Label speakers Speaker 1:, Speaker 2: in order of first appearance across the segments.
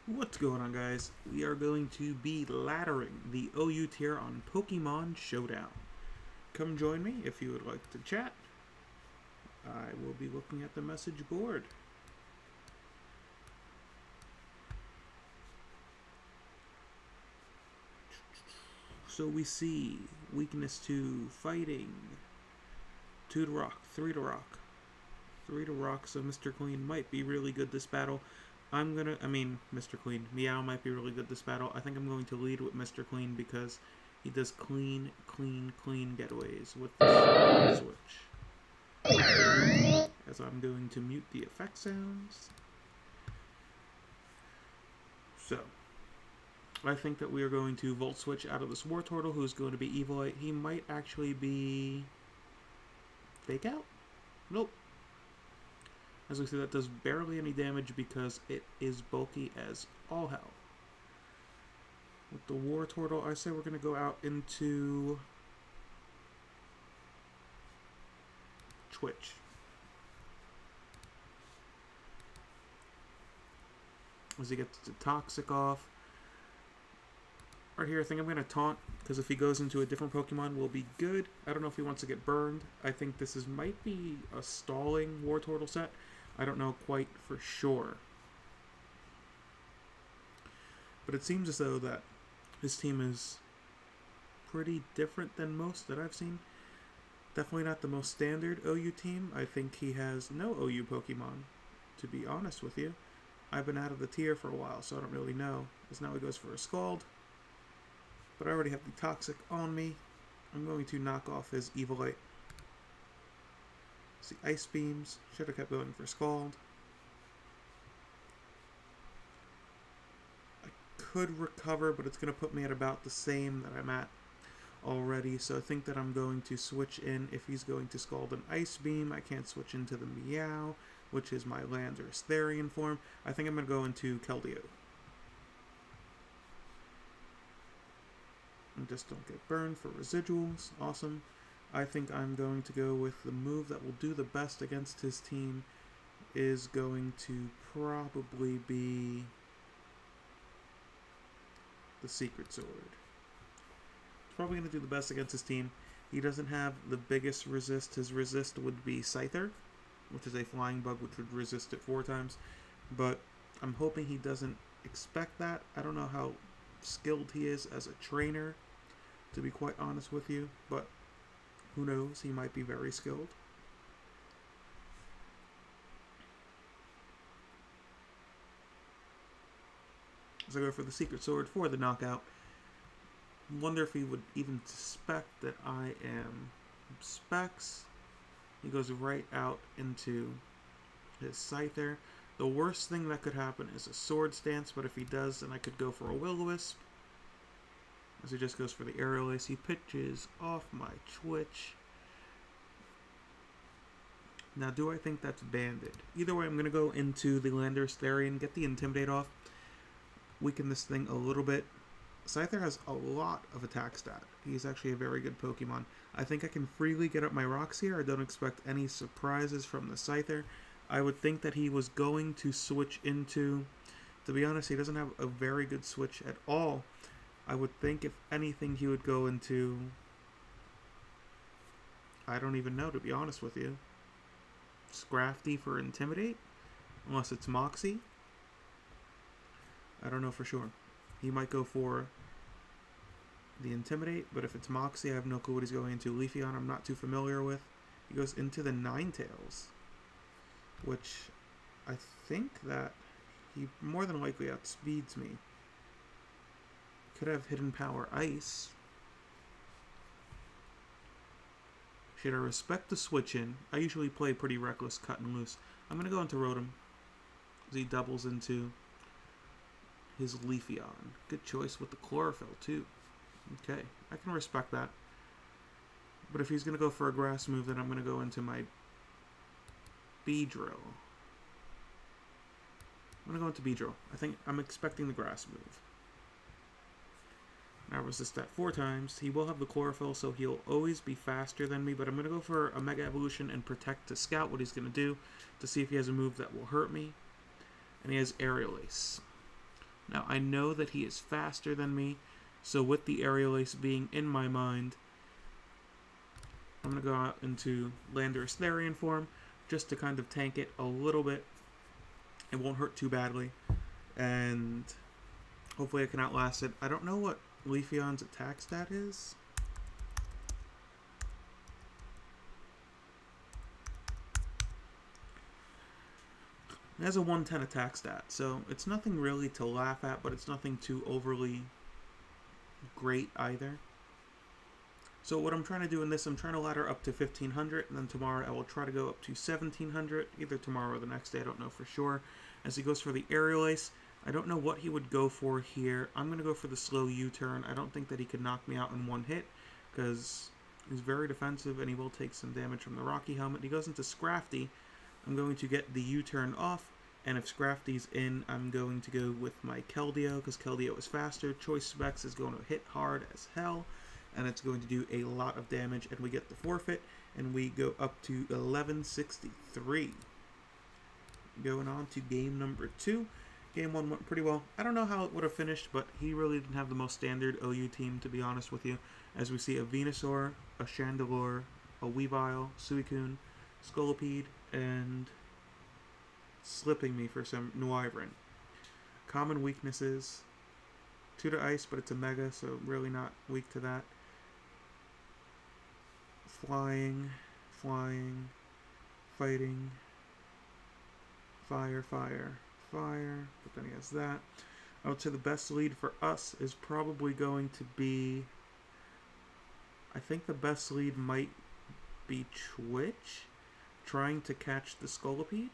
Speaker 1: What's going on, guys? We are going to be laddering the OU tier on Pokemon Showdown. Come join me if you would like to chat. I will be looking at the message board. So we see weakness to fighting, 2 to rock, 3 to rock, 3 to rock, so Mr. Clean might be really good this battle. Mr. Clean, Meow might be really good this battle. I think I'm going to lead with Mr. Clean because he does clean getaways with this switch. As I'm going to mute the effect sounds. So, I think that we are going to Volt Switch out of this Wartortle, who's going to be Evilite. He might actually be Fake Out? Nope. As we see, that does barely any damage because it is bulky as all hell. With the Wartortle, I say we're going to go out into Twitch. As he gets the Toxic off. Right here, I think I'm going to taunt, because if he goes into a different Pokemon, we'll be good. I don't know if he wants to get burned. I think this might be a stalling Wartortle set. I don't know quite for sure. But it seems as though that his team is pretty different than most that I've seen. Definitely not the most standard OU team. I think he has no OU Pokemon, to be honest with you. I've been out of the tier for a while, so I don't really know. Because now he goes for a Scald. But I already have the Toxic on me. I'm going to knock off his Evilite. See, Ice Beams. Should have kept going for Scald. I could recover, but it's going to put me at about the same that I'm at already. So I think that I'm going to switch in. If he's going to Scald an Ice Beam, I can't switch into the Meow, which is my Landorus Therian form. I think I'm going to go into Keldeo. And just don't get burned for residuals. Awesome. I think I'm going to go with the move that will do the best against his team is going to probably be the Secret Sword. It's probably going to do the best against his team. He doesn't have the biggest resist. His resist would be Scyther, which is a flying bug which would resist it 4 times. But I'm hoping he doesn't expect that. I don't know how skilled he is as a trainer, to be quite honest with you, but who knows, he might be very skilled. So I go for the Secret Sword for the knockout. Wonder if he would even suspect that I am Specs. He goes right out into his Scyther. The worst thing that could happen is a Sword Stance, but if he does, then I could go for a Will-O-Wisp. As he just goes for the Aerial Ace, he pitches off my Twitch. Now, do I think that's banded? Either way, I'm going to go into the Landorus Therian, get the Intimidate off, weaken this thing a little bit. Scyther has a lot of attack stat. He's actually a very good Pokemon. I think I can freely get up my rocks here. I don't expect any surprises from the Scyther. I would think that he was going to switch into... To be honest, he doesn't have a very good switch at all. I would think, if anything, he would go into... I don't even know, to be honest with you. Scrafty for Intimidate? Unless it's Moxie. I don't know for sure. He might go for the Intimidate, but if it's Moxie, I have no clue what he's going into. Leafeon, I'm not too familiar with. He goes into the Ninetales, which I think that he more than likely outspeeds me. could have Hidden Power Ice. Should I respect the switch in? I usually play pretty reckless cut and loose. I'm going to go into Rotom, because he doubles into his Leafeon. Good choice with the Chlorophyll, too. Okay, I can respect that. But if he's going to go for a grass move, then I'm going to go into my Beedrill. I'm going to go into Beedrill. I think I'm expecting the grass move. Now resist that 4 times. He will have the Chlorophyll, so he'll always be faster than me, but I'm going to go for a Mega Evolution and Protect to scout what he's going to do, to see if he has a move that will hurt me. And he has Aerial Ace. Now, I know that he is faster than me, so with the Aerial Ace being in my mind, I'm going to go out into Landorus Therian form, just to kind of tank it a little bit. It won't hurt too badly, and hopefully I can outlast it. I don't know what Leafeon's attack stat is. It has a 110 attack stat, so it's nothing really to laugh at, but it's nothing too overly great either. So what I'm trying to do in this, I'm trying to ladder up to 1500, and then tomorrow I will try to go up to 1700, either tomorrow or the next day, I don't know for sure. As he goes for the Aerial Ace, I don't know what he would go for here. I'm going to go for the slow U-turn. I don't think that he could knock me out in one hit, because he's very defensive, and he will take some damage from the Rocky Helmet. He goes into Scrafty. I'm going to get the U-turn off, and if Scrafty's in, I'm going to go with my Keldeo, because Keldeo is faster. Choice Specs is going to hit hard as hell, and it's going to do a lot of damage, and we get the forfeit, and we go up to 1163. Going on to game number 2. Game 1 went pretty well. I don't know how it would have finished, but he really didn't have the most standard OU team, to be honest with you. As we see a Venusaur, a Chandelure, a Weavile, Suicune, Scolipede, and slipping me for some Noivern. Common weaknesses. 2 to Ice, but it's a Mega, so really not weak to that. Flying, fighting, fire, but then he has that. I would say the best lead for us is probably going to be, I think the best lead might be Twitch, trying to catch the Scolipede.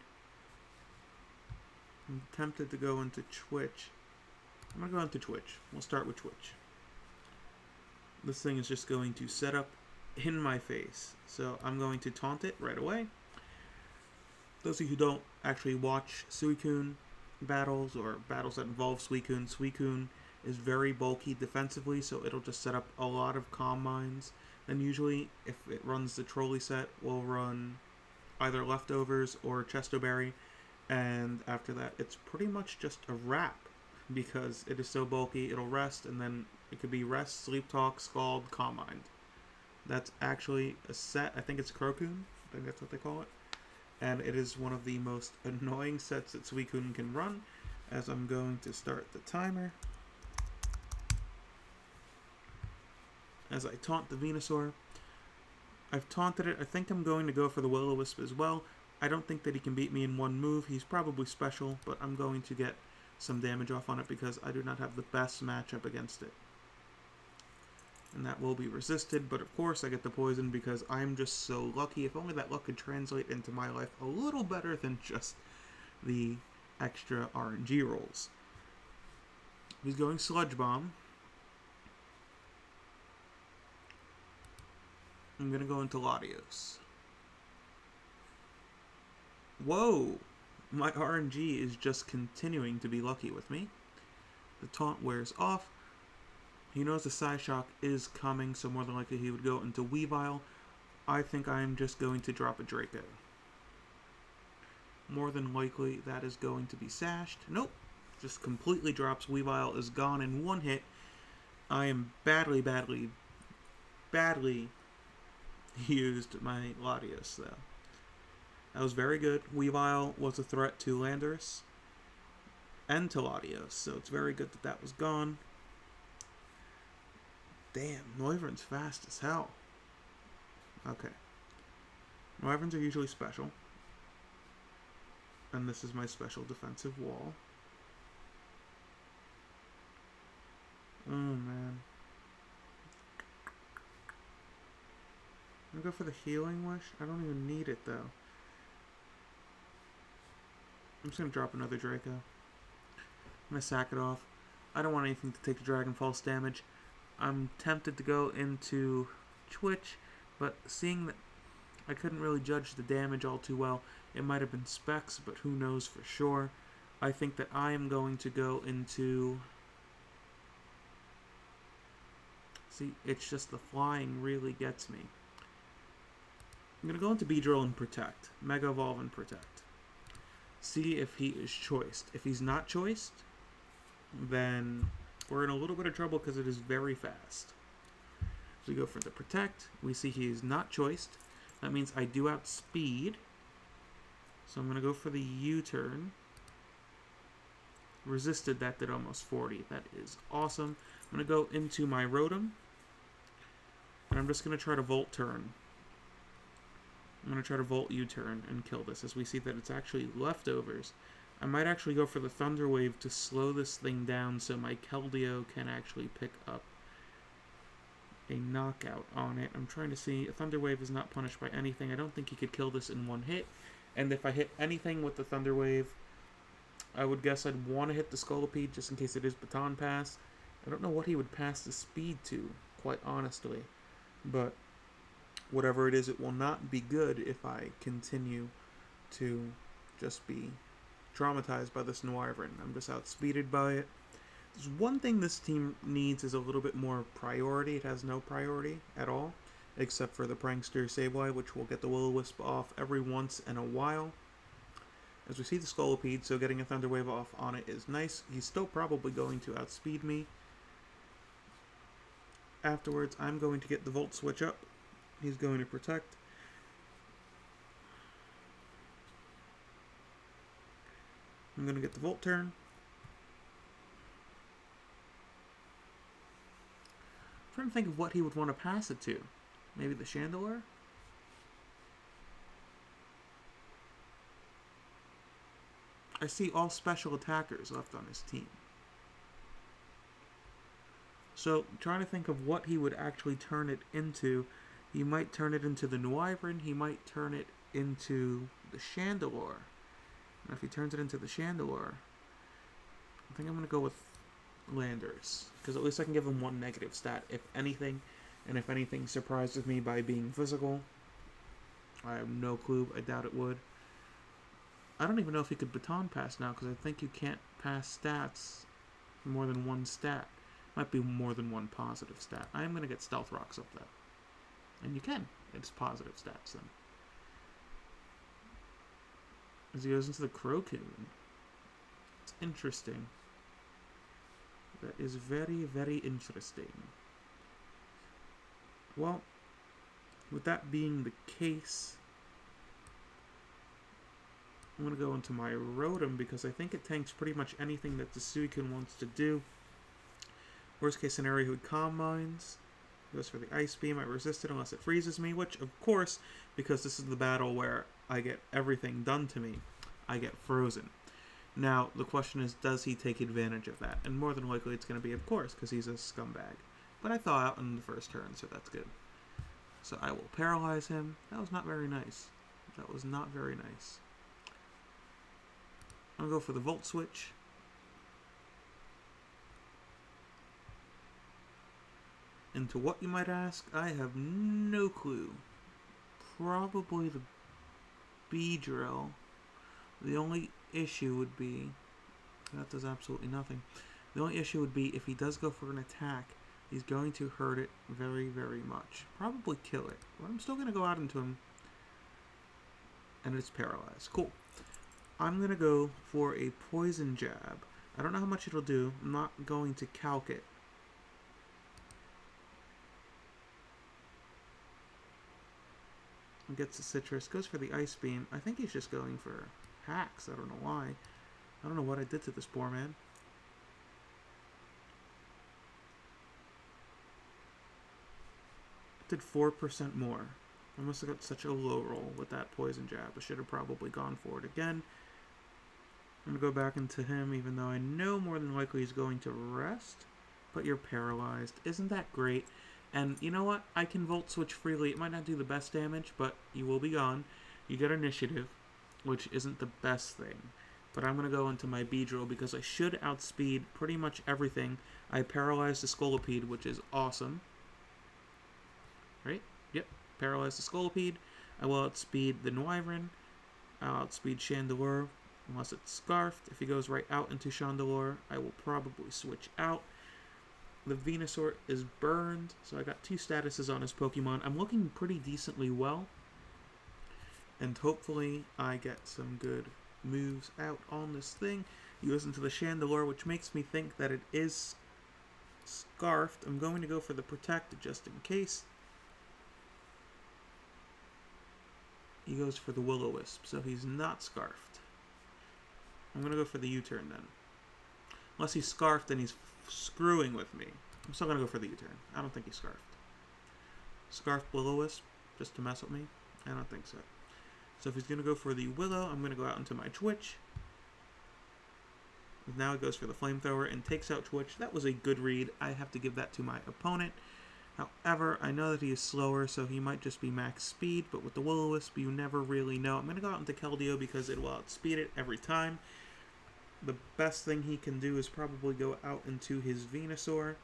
Speaker 1: I'm tempted to go into Twitch. I'm going to go into Twitch. We'll start with Twitch. This thing is just going to set up in my face, so I'm going to taunt it right away. Those of you who don't actually watch Suicune battles, or battles that involve Suicune is very bulky defensively, so it'll just set up a lot of Calm Minds. Then usually, if it runs the Trolley set, we'll run either Leftovers or Chestoberry, and after that, it's pretty much just a wrap, because it is so bulky. It'll rest, and then it could be Rest, Sleep Talk, Scald, Calm Mind. That's actually a set. I think it's Crocoon. I think that's what they call it. And it is one of the most annoying sets that Suicune can run, as I'm going to start the timer. As I taunt the Venusaur. I've taunted it. I think I'm going to go for the Will-O-Wisp as well. I don't think that he can beat me in one move. He's probably special, but I'm going to get some damage off on it because I do not have the best matchup against it. And that will be resisted, but of course I get the poison because I'm just so lucky. If only that luck could translate into my life a little better than just the extra RNG rolls. He's going Sludge Bomb. I'm going to go into Latios. Whoa! My RNG is just continuing to be lucky with me. The taunt wears off. He knows the Psyshock is coming, so more than likely he would go into Weavile. I think I'm just going to drop a Draco. More than likely that is going to be sashed. Nope. Just completely drops. Weavile is gone in one hit. I am badly used my Latios, though. That was very good. Weavile was a threat to Landorus and to Latios, so it's very good that that was gone. Damn, Noivern's fast as hell. Okay. Noiverns are usually special. And this is my special defensive wall. Oh, man. I'm gonna go for the Healing Wish. I don't even need it, though. I'm just gonna drop another Draco. I'm gonna sack it off. I don't want anything to take the Dragon False damage. I'm tempted to go into Twitch, but seeing that I couldn't really judge the damage all too well, it might have been Specs, but who knows for sure. I think that I am going to go into... See, it's just the flying really gets me. I'm going to go into Beedrill and Protect. Mega Evolve and Protect. See if he is choiced. If he's not choiced, then we're in a little bit of trouble because it is very fast. So we go for the Protect. We see he is not choiced. That means I do outspeed. So I'm going to go for the U-turn. Resisted, that did almost 40. That is awesome. I'm going to go into my Rotom. And I'm just going to try to Volt Turn. I'm going to try to Volt U-turn and kill this, as we see that it's actually leftovers. I might actually go for the Thunder Wave to slow this thing down so my Keldeo can actually pick up a knockout on it. I'm trying to see. A Thunder Wave is not punished by anything. I don't think he could kill this in one hit. And if I hit anything with the Thunder Wave, I would guess I'd want to hit the Scolipede just in case it is Baton Pass. I don't know what he would pass the speed to, quite honestly. But whatever it is, it will not be good if I continue to just be traumatized by this Noivern. I'm just outspeeded by it. There's one thing this team needs is a little bit more priority. It has no priority at all, except for the Prankster Sableye, which will get the Will-O-Wisp off every once in a while. As we see the Scolipede, so getting a Thunder Wave off on it is nice. He's still probably going to outspeed me. Afterwards, I'm going to get the Volt Switch up. He's going to Protect. I'm going to get the Volt Turn. I'm trying to think of what he would want to pass it to. Maybe the Chandelure? I see all special attackers left on his team. So, trying to think of what he would actually turn it into. He might turn it into the Noivern. He might turn it into the Chandelure. And if he turns it into the Chandelure, I think I'm going to go with Landers. Because at least I can give him one negative stat, if anything. And if anything surprises me by being physical, I have no clue. I doubt it would. I don't even know if he could Baton Pass now, because I think you can't pass stats more than one stat. Might be more than one positive stat. I am going to get Stealth Rocks up there. And you can. It's positive stats then. As he goes into the Crocoon. It's interesting. That is very, very interesting. Well, with that being the case, I'm going to go into my Rotom because I think it tanks pretty much anything that the Suicune wants to do. Worst case scenario, he would Calm Minds. Goes for the Ice Beam. I resist it unless it freezes me, which, of course, because this is the battle where I get everything done to me, I get frozen. Now, the question is, does he take advantage of that? And more than likely it's going to be, of course, because he's a scumbag. But I thaw out in the first turn, so that's good. So I will paralyze him. That was not very nice. That was not very nice. I'm going to go for the Volt Switch. Into what, you might ask? I have no clue. Probably the Beedrill. The only issue would be... That does absolutely nothing. The only issue would be if he does go for an attack, he's going to hurt it very, very much. Probably kill it. But I'm still going to go out into him. And it's paralyzed. Cool. I'm going to go for a Poison Jab. I don't know how much it'll do. I'm not going to calc it. Gets the Citrus, goes for the Ice Beam. I think he's just going for hacks. I don't know why. I don't know what I did to this poor man. Did 4% more. I must have got such a low roll with that Poison Jab. I should have probably gone for it again. I'm going to go back into him, even though I know more than likely he's going to rest. but you're paralyzed. Isn't that great? And you know what? I can Volt Switch freely. It might not do the best damage, but you will be gone. You get initiative, which isn't the best thing. But I'm going to go into my Beedrill because I should outspeed pretty much everything. I paralyzed the Scolipede, which is awesome. Right? Yep. Paralyzed the Scolipede. I will outspeed the Noivern. I'll outspeed Chandelure, unless it's Scarfed. If he goes right out into Chandelure, I will probably switch out. The Venusaur is burned, so I got 2 statuses on his Pokemon. I'm looking pretty decently well. And hopefully I get some good moves out on this thing. He goes into the Chandelure, which makes me think that it is Scarfed. I'm going to go for the Protect just in case. He goes for the Will-O-Wisp, so he's not Scarfed. I'm going to go for the U-turn then. Unless he's Scarfed and he's screwing with me. I'm still going to go for the U-turn. I don't think he's Scarfed. Scarfed Will-O-Wisp, just to mess with me? I don't think so. So if he's going to go for the Willow, I'm going to go out into my Twitch. Now he goes for the Flamethrower and takes out Twitch. That was a good read. I have to give that to my opponent. However, I know that he is slower, so he might just be max speed, but with the Will-O-Wisp, you never really know. I'm going to go out into Keldeo because it will outspeed it every time. The best thing he can do is probably go out into his Venusaur.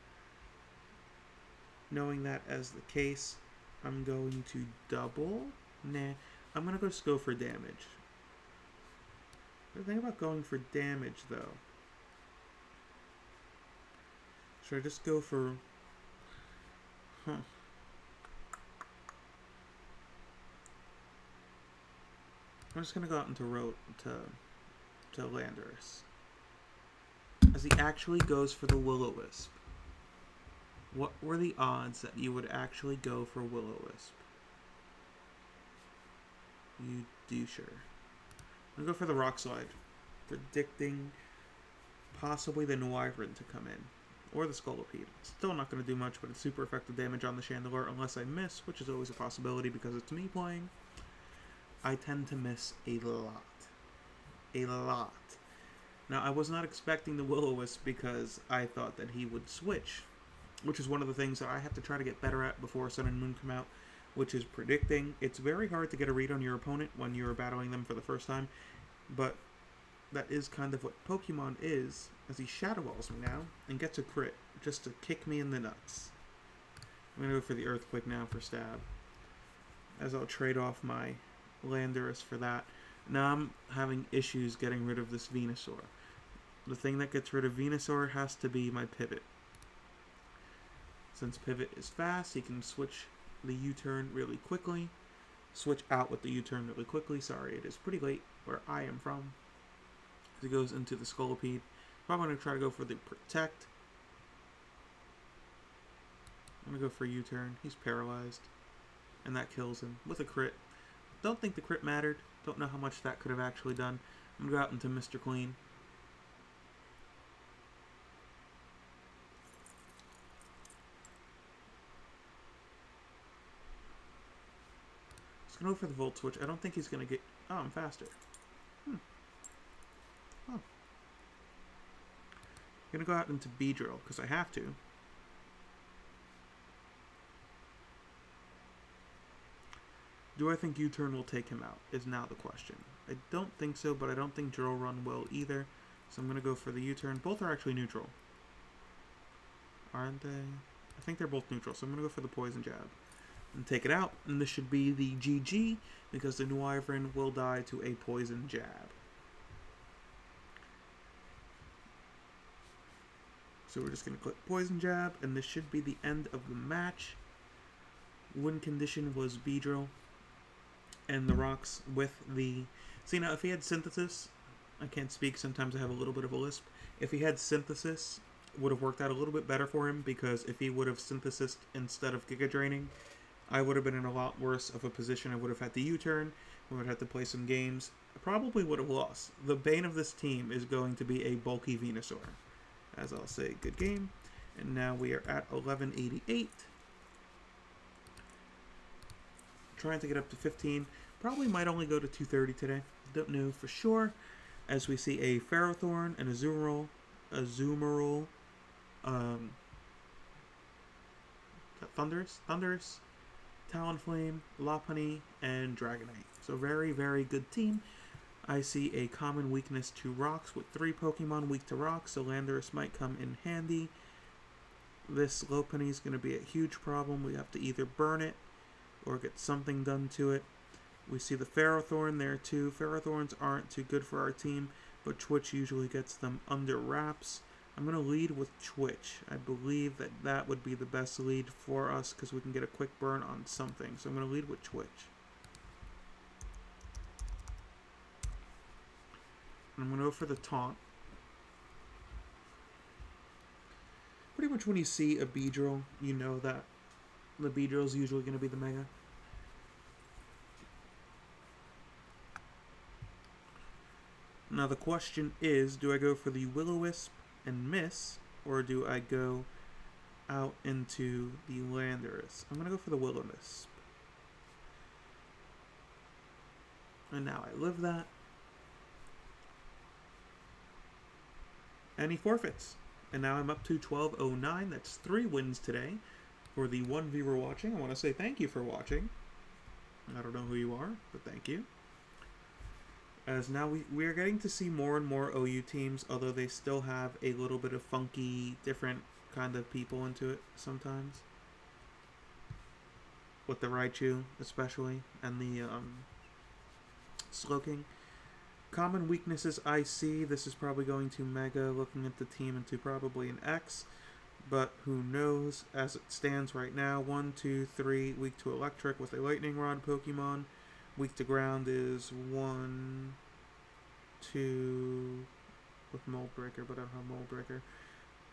Speaker 1: Knowing that as the case, I'm going to double. Nah, I'm going to just go for damage. The thing about going for damage, though. Should I just go for... I'm just going to go out into to Landorus. As he actually goes for the Will-O-Wisp. What were the odds that you would actually go for Will-O-Wisp? You do sure. I'm going to go for the Rock Slide. Predicting possibly the Noivern to come in. Or the Scolipede. Still not going to do much, but it's super effective damage on the Chandelure unless I miss, which is always a possibility because it's me playing. I tend to miss a lot. A lot. Now, I was not expecting the Will-O-Wisp because I thought that he would switch, which is one of the things that I have to try to get better at before Sun and Moon come out, which is predicting. It's very hard to get a read on your opponent when you're battling them for the first time, but that is kind of what Pokemon is, as he Shadow Balls me now and gets a crit just to kick me in the nuts. I'm going to go for the Earthquake now for stab, as I'll trade off my Landorus for that. Now I'm having issues getting rid of this Venusaur. The thing that gets rid of Venusaur has to be my Pivot. Since Pivot is fast, he can switch the U-turn really quickly. Switch out with the U-turn really quickly. Sorry, it is pretty late where I am from. He goes into the Scolipede. I'm going to try to go for the Protect. I'm going to go for a U-turn. He's paralyzed. And that kills him with a crit. Don't think the crit mattered. Don't know how much that could have actually done. I'm going to go out into Mr. Clean. Just going to go for the Volt Switch. I don't think he's going to get... Oh, I'm faster. Oh. I'm going to go out into Beedrill, because I have to. Do I think U-turn will take him out, is now the question. I don't think so, but I don't think Drill Run will either. So I'm going to go for the U-turn. Both are actually neutral. Aren't they? I think they're both neutral, so I'm going to go for the Poison Jab. And take it out, and this should be the GG, because the Noivern will die to a Poison Jab. So we're just going to click Poison Jab, and this should be the end of the match. Win condition was Beedrill, and the rocks with the... See, now, if he had Synthesis, I can't speak, sometimes I have a little bit of a lisp. If he had Synthesis, it would have worked out a little bit better for him, because if he would have Synthesis instead of Giga Draining, I would have been in a lot worse of a position. I would have had to U-turn, we would have to play some games. I probably would have lost. The bane of this team is going to be a bulky Venusaur. As I'll say, good game. And now we are at 1188. Trying to get up to 15. Probably might only go to 230 today. Don't know for sure. As we see a Ferrothorn and a Azumarill Thundurus, Talonflame, Lopunny, and Dragonite. So very, very good team. I see a common weakness to rocks with 3 Pokemon weak to rocks, so Landorus might come in handy. This Lopunny is going to be a huge problem. We have to either burn it or get something done to it. We see the Ferrothorn there too. Ferrothorns aren't too good for our team, but Twitch usually gets them under wraps. I'm going to lead with Twitch. I believe that that would be the best lead for us because we can get a quick burn on something. So I'm going to lead with Twitch. And I'm going to go for the taunt. Pretty much when you see a Beedrill, you know that the Beedrill is usually going to be the Mega. Now the question is, do I go for the Will-O-Wisp and miss, or do I go out into the Landorus? I'm going to go for the Will-O-Wisp. And now I live that. And he forfeits. And now I'm up to 1209. That's 3 wins today. For the one viewer watching, I want to say thank you for watching. I don't know who you are, but thank you. As now we are getting to see more and more OU teams, although they still have a little bit of funky, different kind of people into it sometimes. With the Raichu, especially, and the Slowking. Common weaknesses I see, this is probably going to Mega, looking at the team into probably an X, but who knows, as it stands right now. 1, 2, 3, weak to Electric with a Lightning Rod Pokemon. Weak to ground is 1, 2, with Mold Breaker, but I don't have Mold Breaker.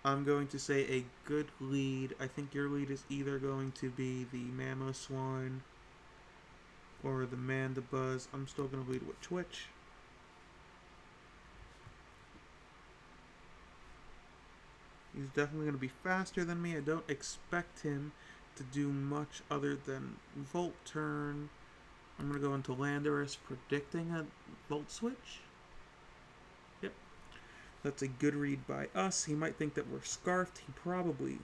Speaker 1: I'm going to say a good lead. I think your lead is either going to be the Mamoswine or the Mandibuzz. I'm still going to lead with Twitch. He's definitely going to be faster than me. I don't expect him to do much other than Volt Turn. I'm going to go into Landorus, predicting a Volt Switch. Yep. That's a good read by us. He might think that we're Scarfed. He probably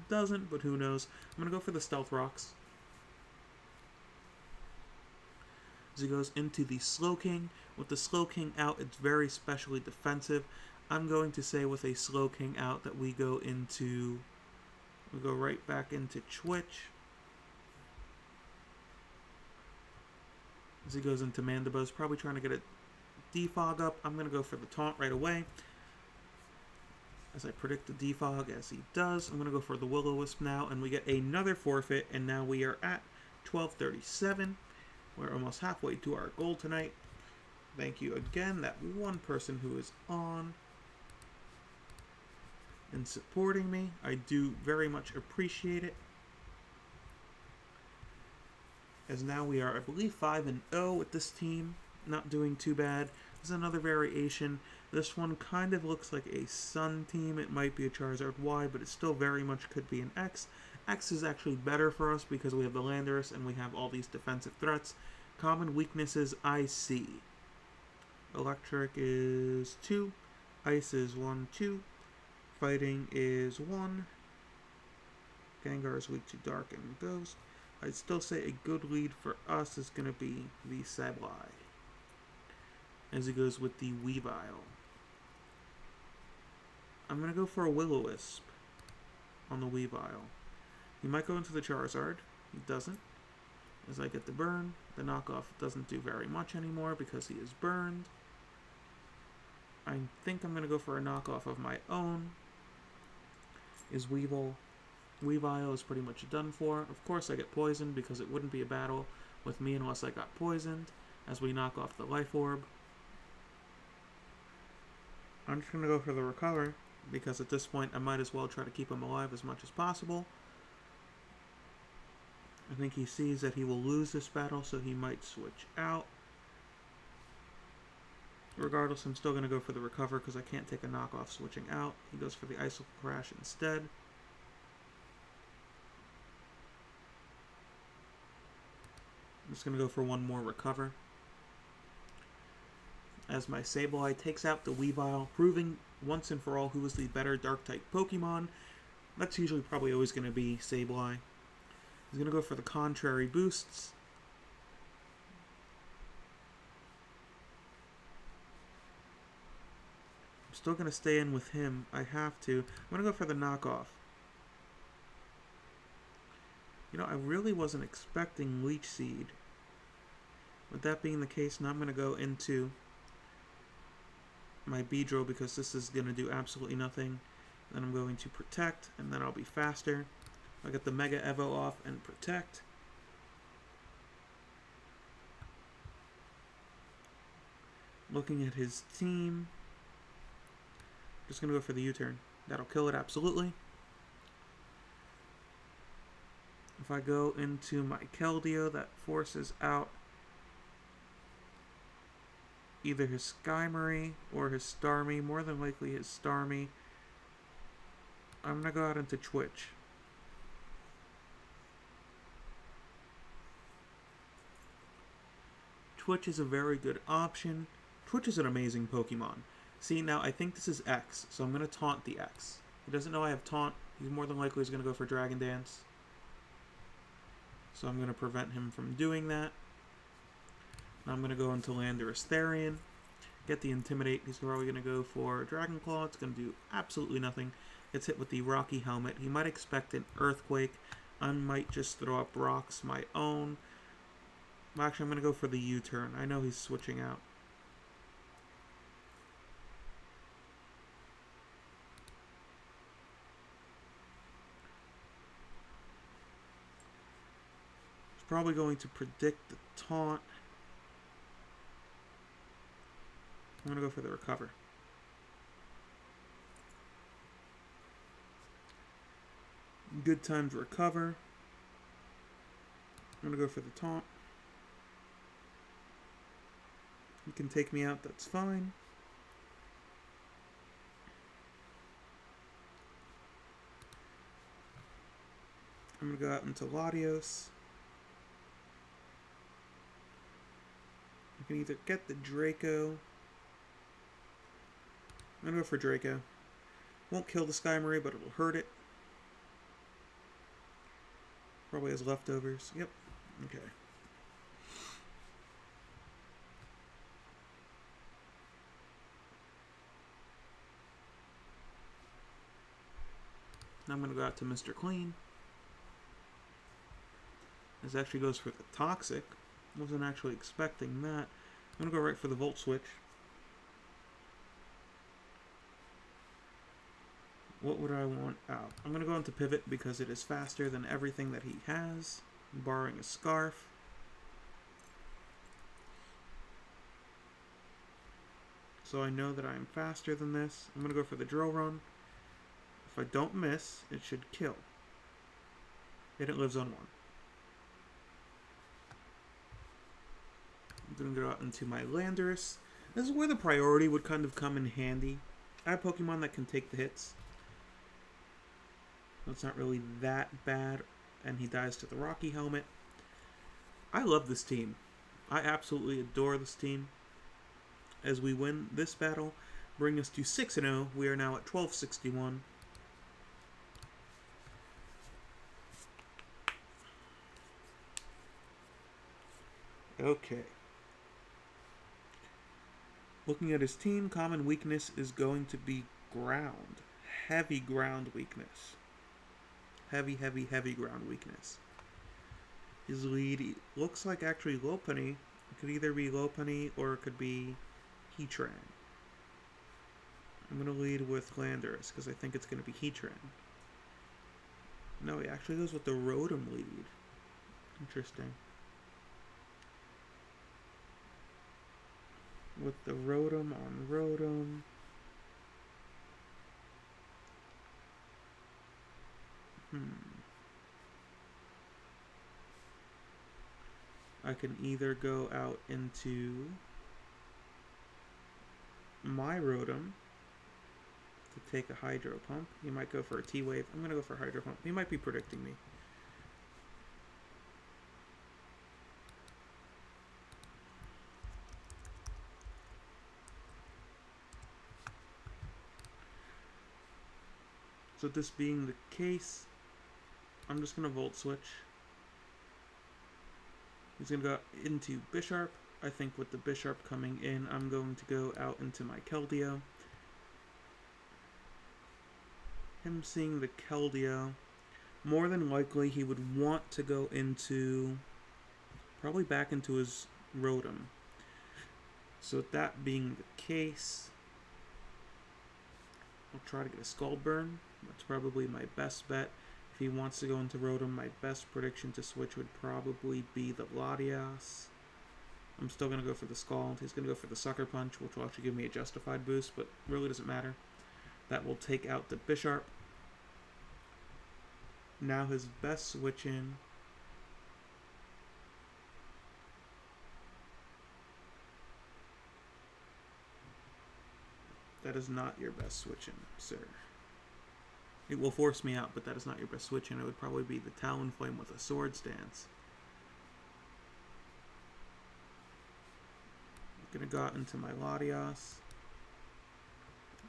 Speaker 1: doesn't, but who knows. I'm going to go for the Stealth Rocks. As he goes into the Slowking. With the Slowking out, it's very specially defensive. I'm going to say with a Slowking out that we go right back into Twitch. As he goes into Mandibuzz, probably trying to get a Defog up. I'm going to go for the Taunt right away. As I predict the Defog as he does, I'm going to go for the Will-O-Wisp now, and we get another forfeit, and now we are at 1237. We're almost halfway to our goal tonight. Thank you again, that one person who is on and supporting me. I do very much appreciate it. As now we are, I believe, 5-0 with this team. Not doing too bad. This is another variation. This one kind of looks like a Sun team. It might be a Charizard Y, but it still very much could be an X. X is actually better for us because we have the Landorus and we have all these defensive threats. Common weaknesses I see. Electric is 2. Ice is 1, 2. Fighting is 1. Gengar is weak to Dark and Ghost. I'd still say a good lead for us is going to be the Sableye. As he goes with the Weavile. I'm going to go for a Will-O-Wisp on the Weavile. He might go into the Charizard. He doesn't. As I get the burn, the knockoff doesn't do very much anymore because he is burned. I think I'm going to go for a knockoff of my own. Is Weavile. Weavile is pretty much done for. Of course I get poisoned because it wouldn't be a battle with me unless I got poisoned. As we knock off the Life Orb. I'm just going to go for the Recover because at this point I might as well try to keep him alive as much as possible. I think he sees that he will lose this battle, so he might switch out. Regardless, I'm still going to go for the Recover because I can't take a knockoff switching out. He goes for the Icicle Crash instead. I'm just going to go for one more Recover. As my Sableye takes out the Weavile, proving once and for all who is the better Dark-type Pokemon. That's usually probably always going to be Sableye. He's going to go for the contrary boosts. I'm still going to stay in with him. I have to. I'm going to go for the knockoff. You know, I really wasn't expecting Leech Seed. With that being the case, now I'm going to go into my Beedrill because this is going to do absolutely nothing. Then I'm going to Protect, and then I'll be faster. I'll get the Mega Evo off and Protect. Looking at his team. Just going to go for the U-turn. That'll kill it absolutely. If I go into my Keldeo, that forces out either his Skymory or his Starmie. More than likely his Starmie. I'm going to go out into Twitch. Twitch is a very good option. Twitch is an amazing Pokemon. See, now I think this is X, so I'm going to taunt the X. He doesn't know I have taunt. He's more than likely going to go for Dragon Dance. So I'm going to prevent him from doing that. Now I'm going to go into Landorus Therian. Get the Intimidate. He's probably going to go for Dragon Claw. It's going to do absolutely nothing. Gets hit with the Rocky Helmet. He might expect an Earthquake. I might just throw up rocks my own. Well, actually, I'm going to go for the U-turn. I know he's switching out. He's probably going to predict the taunt. I'm going to go for the Recover. Good time to recover. I'm going to go for the taunt. You can take me out, that's fine. I'm going to go out into Latios. You can either get the Draco. I'm going to go for Draco. Won't kill the Skymory, but it will hurt it. Probably has leftovers. Yep. Okay. Now I'm going to go out to Mr. Clean. This actually goes for the Toxic. Wasn't actually expecting that. I'm going to go right for the Volt Switch. What would I want out? I'm going to go into Pivot because it is faster than everything that he has, barring a Scarf. So I know that I am faster than this. I'm going to go for the Drill Run. If I don't miss, it should kill. And it lives on 1. I'm going to go out into my Landorus. This is where the priority would kind of come in handy. I have Pokemon that can take the hits. It's not really that bad, and he dies to the Rocky Helmet. I love this team. I absolutely adore this team. As we win this battle, bring us to 6-0. We are now at 1261. Okay. Looking at his team, common weakness is going to be ground. Heavy ground weakness. Heavy ground weakness. His lead looks like actually Lopunny. It could either be Lopunny or it could be Heatran. I'm going to lead with Landorus because I think it's going to be Heatran. No, he actually goes with the Rotom lead. Interesting. With the Rotom on Rotom. I can either go out into my Rotom to take a Hydro Pump. He might go for a T-Wave. I'm going to go for Hydro Pump. He might be predicting me. So this being the case, I'm just going to Volt Switch. He's going to go into Bisharp. I think with the Bisharp coming in, I'm going to go out into my Keldeo. Him seeing the Keldeo, more than likely he would want to go into, probably back into his Rotom. So with that being the case, I'll try to get a Scald Burn. That's probably my best bet. If he wants to go into Rotom, my best prediction to switch would probably be the Latias. I'm still going to go for the Scald. He's going to go for the Sucker Punch, which will actually give me a justified boost, but really doesn't matter. That will take out the Bisharp. Now his best switch in. That is not your best switch in, sir. It will force me out, but that is not your best switch in. It would probably be the Talonflame with a Swords Dance. I'm gonna go out into my Latias.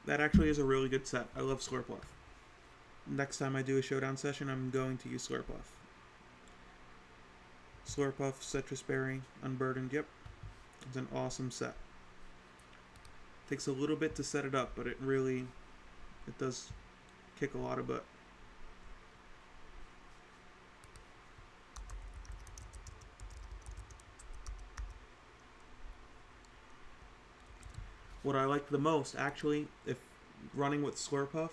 Speaker 1: That actually is a really good set. I love Slurpuff. Next time I do a Showdown session, I'm going to use Slurpuff. Slurpuff, Citrus Berry, Unburdened, yep. It's an awesome set. Takes a little bit to set it up, but it does kick a lot of butt. What I like the most, actually, if running with Slurpuff,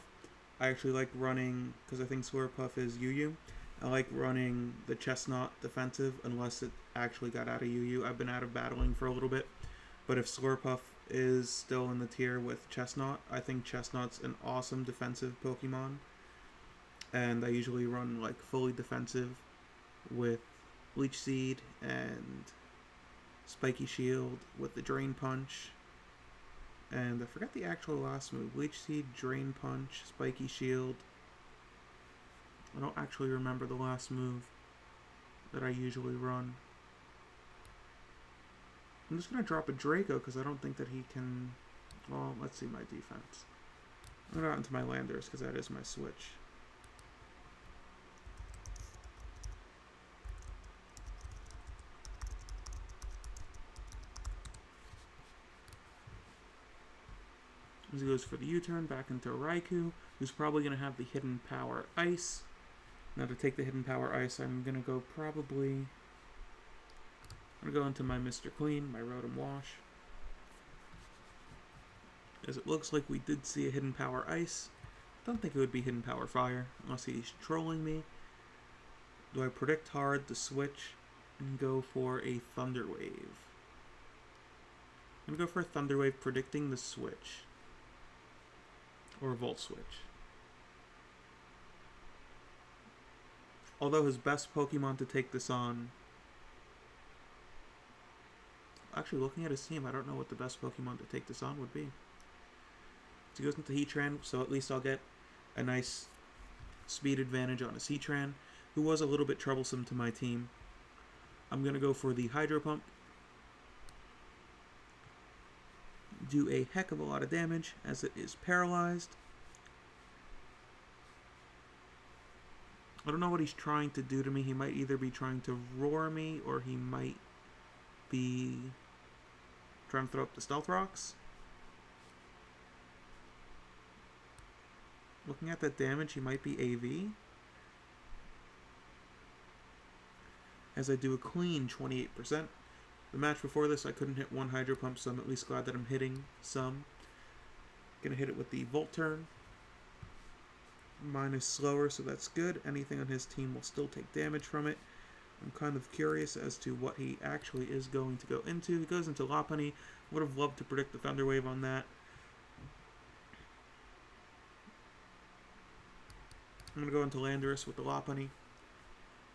Speaker 1: I actually like running, because I think Slurpuff is UU, I like running the Chestnut defensive, unless it actually got out of UU. I've been out of battling for a little bit, but if Slurpuff is still in the tier with Chestnut, I think Chestnut's an awesome defensive Pokemon, and I usually run like fully defensive with Leech Seed and Spiky Shield with the Drain Punch. And I forgot the actual last move. Leech Seed, Drain Punch, Spiky Shield. I don't actually remember the last move that I usually run. I'm just going to drop a Draco because I don't think that he can... Well, let's see my defense. I'm going to go out into my Landers because that is my switch. As he goes for the U-turn back into Raikou, who's probably going to have the Hidden Power Ice. Now to take the Hidden Power Ice, I'm going to go probably... I'm going to go into my Mr. Clean, my Rotom Wash. As it looks like we did see a Hidden Power Ice. Don't think it would be Hidden Power Fire, unless he's trolling me. Do I predict hard to switch and go for a Thunder Wave? I'm going to go for a Thunder Wave, predicting the switch. Or Volt Switch. Although his best Pokemon to take this on... Actually, looking at his team, I don't know what the best Pokemon to take this on would be. So he goes into Heatran, so at least I'll get a nice speed advantage on his Heatran, who was a little bit troublesome to my team. I'm going to go for the Hydro Pump. Do a heck of a lot of damage as it is paralyzed. I don't know what he's trying to do to me. He might either be trying to roar me or he might be trying to throw up the Stealth Rocks. Looking at that damage, he might be AV. As I do a clean 28%. The match before this, I couldn't hit one Hydro Pump, so I'm at least glad that I'm hitting some. Gonna hit it with the Volt Turn. Mine is slower, so that's good. Anything on his team will still take damage from it. I'm kind of curious as to what he actually is going to go into. He goes into Lopunny. Would have loved to predict the Thunder Wave on that. I'm going to go into Landorus with the Lopunny,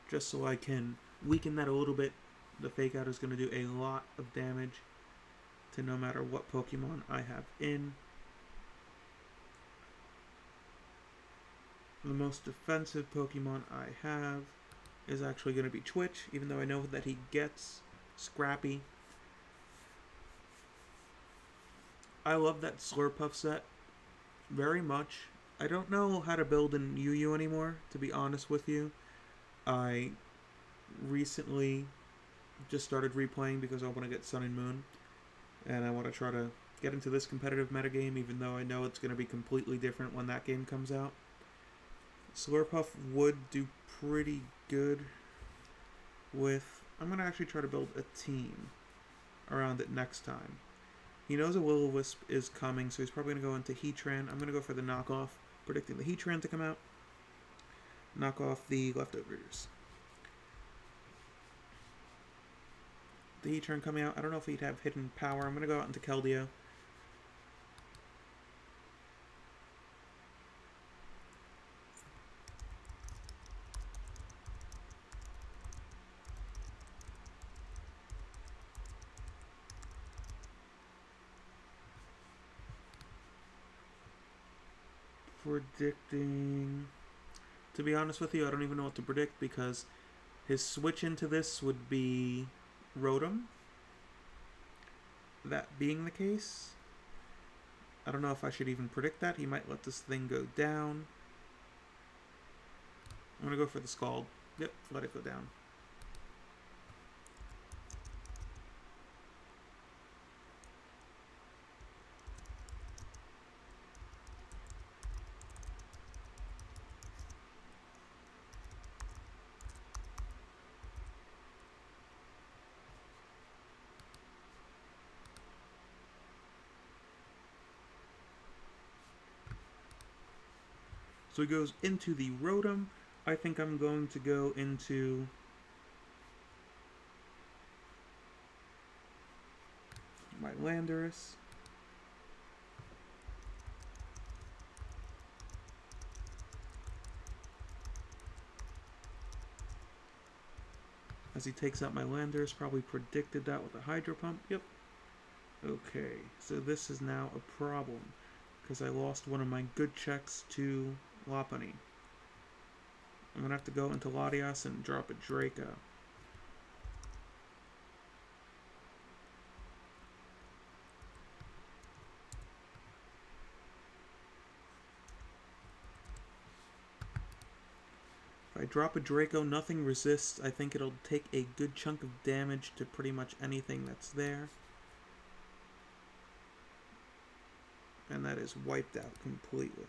Speaker 1: just so I can weaken that a little bit. The Fake Out is going to do a lot of damage to no matter what Pokemon I have in. The most defensive Pokemon I have is actually going to be Twitch, even though I know that he gets Scrappy. I love that Slurpuff set very much. I don't know how to build in UU anymore, to be honest with you. I recently just started replaying because I want to get Sun and Moon, and I want to try to get into this competitive metagame, even though I know it's going to be completely different when that game comes out. Slurpuff would do pretty good with... I'm going to actually try to build a team around it next time. He knows a Will-O-Wisp is coming, so he's probably going to go into Heatran. I'm going to go for the knockoff, predicting the Heatran to come out. Knock off the leftovers. The Heatran coming out. I don't know if he'd have hidden power. I'm going to go out into Keldeo. Predicting... To be honest with you, I don't even know what to predict because his switch into this would be Rotom. That being the case, I don't know if I should even predict that. He might let this thing go down. I'm going to go for the Scald. Yep, let it go down. So he goes into the Rotom. I think I'm going to go into my Landorus. As he takes out my Landorus, probably predicted that with a Hydro Pump. Yep. Okay, so this is now a problem because I lost one of my good checks to Lopunny. I'm going to have to go into Latias and drop a Draco. If I drop a Draco, nothing resists. I think it'll take a good chunk of damage to pretty much anything that's there. And that is wiped out completely.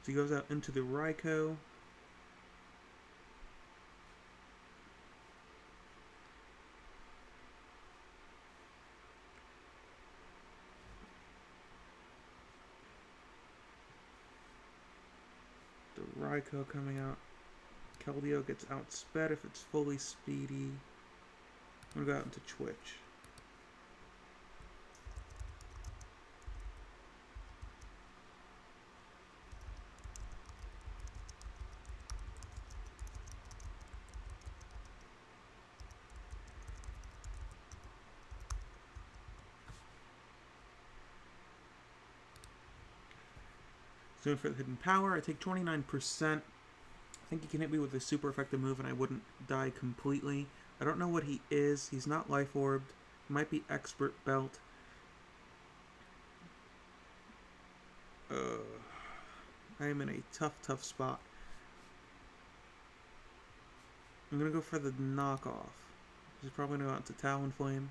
Speaker 1: So he goes out into the Raikou. The Raikou coming out. Keldeo gets outsped if it's fully speedy. I'm going to go out into Twitch. Going for the hidden power, I take 29%. I think he can hit me with a super effective move and I wouldn't die completely. I don't know what he is. He's not life orbed. He might be expert belt. I am in a tough spot. I'm gonna go for the knockoff. He's probably gonna go out to Talonflame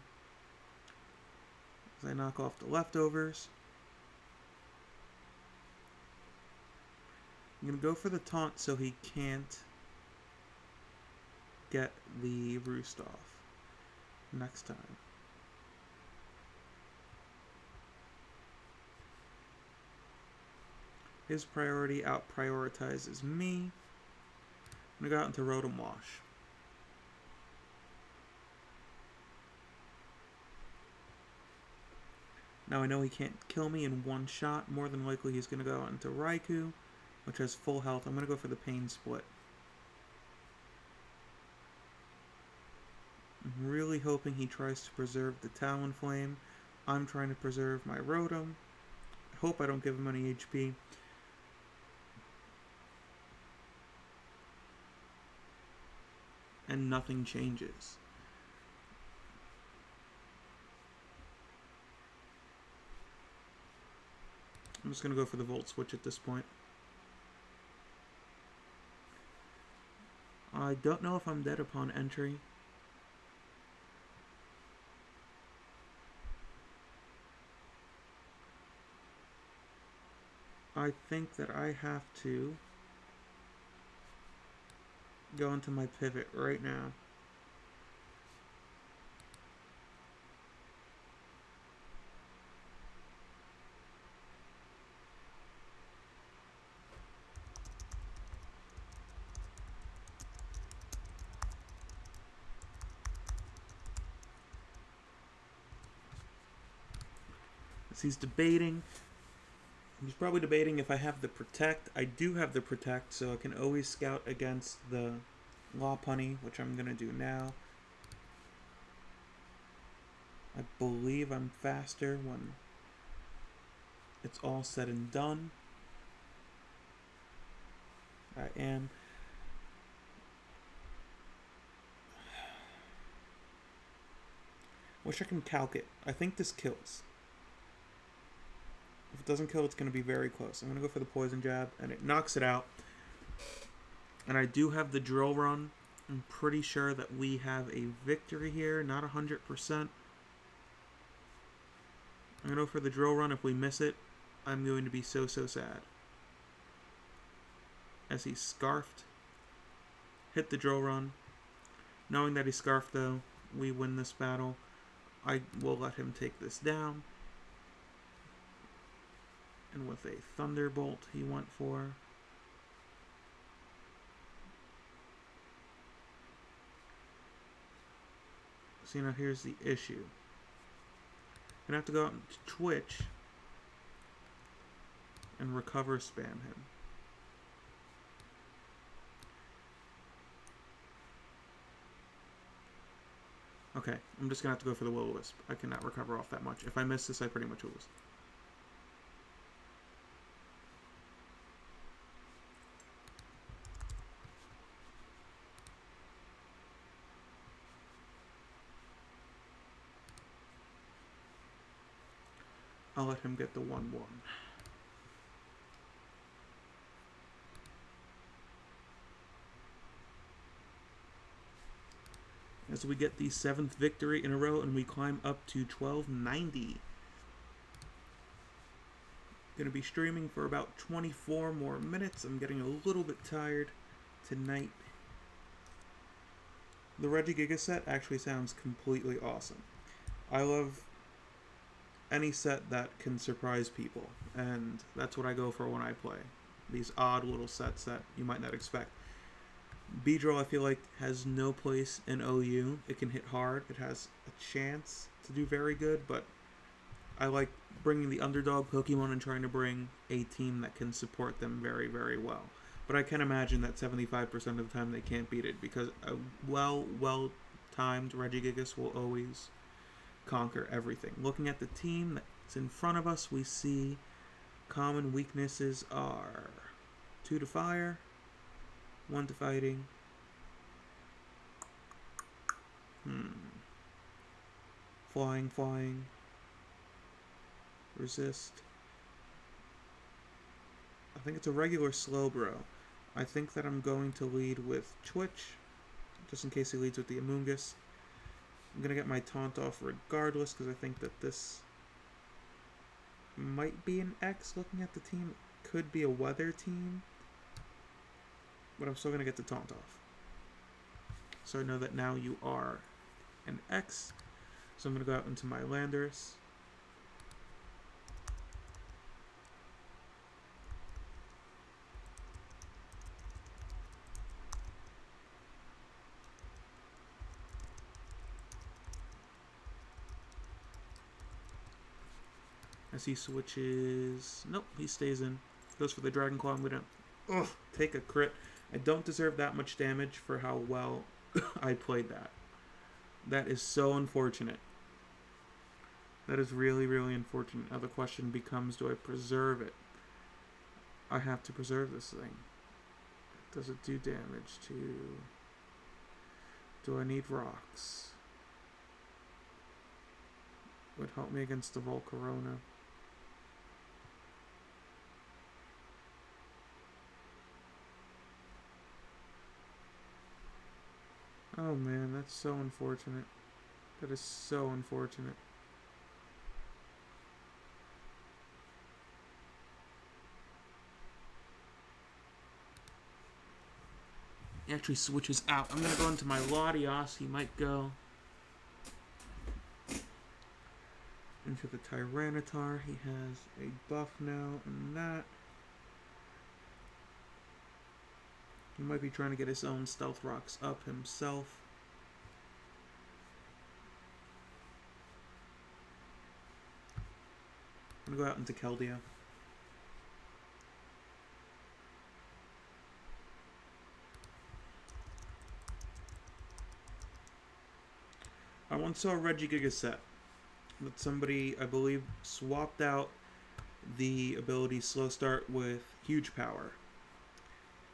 Speaker 1: as I knock off the leftovers. I'm going to go for the taunt so he can't get the Roost off next time. His priority out-prioritizes me. I'm going to go out into Rotom Wash. Now I know he can't kill me in one shot. More than likely he's going to go out into Raikou, which has full health. I'm going to go for the Pain Split. I'm really hoping he tries to preserve the Talonflame. I'm trying to preserve my Rotom. I hope I don't give him any HP. And nothing changes. I'm just going to go for the Volt Switch at this point. I don't know if I'm dead upon entry. I think that I have to go into my pivot right now. As he's debating, he's probably debating if I have the Protect. I do have the Protect, so I can always scout against the Lopunny, which I'm going to do now. I believe I'm faster when it's all said and done. I am. Wish I can calc it. I think this kills. If it doesn't kill, it's going to be very close. I'm going to go for the Poison Jab, and it knocks it out. And I do have the Drill Run. I'm pretty sure that we have a victory here, not 100%. I'm going to go for the Drill Run. If we miss it, I'm going to be so sad. As he's Scarfed. Hit the Drill Run. Knowing that he's Scarfed, though, we win this battle. I will let him take this down. And with a Thunderbolt he went for. So now here's the issue. I'm gonna have to go out into Twitch and recover spam him. Okay, I'm just gonna have to go for the Will-O-Wisp. I cannot recover off that much. If I miss this, I pretty much lose. I'll let him get the 1-1. As we get the 7th victory in a row and we climb up to 1290. Gonna be streaming for about 24 more minutes. I'm getting a little bit tired tonight. The Regigiga set actually sounds completely awesome. I love any set that can surprise people, and that's what I go for when I play. These odd little sets that you might not expect. Beedrill, I feel like, has no place in OU. It can hit hard. It has a chance to do very good, but I like bringing the underdog Pokemon and trying to bring a team that can support them very, very well. But I can imagine that 75% of the time they can't beat it, because a well-timed Regigigas will always conquer everything. Looking at the team that's in front of us, we see common weaknesses are 2 to fire, 1 to fighting. Flying. Resist. I think it's a regular Slowbro. I think that I'm going to lead with Twitch, just in case he leads with the Amoonguss. I'm going to get my taunt off regardless, because I think that this might be an X. Looking at the team, it could be a weather team, but I'm still going to get the taunt off. So I know that now you are an X. So I'm going to go out into my Landorus. As he switches... Nope, he stays in. Goes for the Dragon Claw. I'm going to take a crit. I don't deserve that much damage for how well I played that. That is so unfortunate. That is really, really unfortunate. Now the question becomes, do I preserve it? I have to preserve this thing. Does it do damage to... Do I need rocks? Would help me against the Volcarona. man, that's so unfortunate. That is so unfortunate. He actually switches out. I'm going to go into my Latios. He might go into the Tyranitar. He has a buff now and that. He might be trying to get his own Stealth Rocks up himself. I'm going to go out into Keldeo. I once saw a Regigigas set that somebody, I believe, swapped out the ability Slow Start with Huge Power.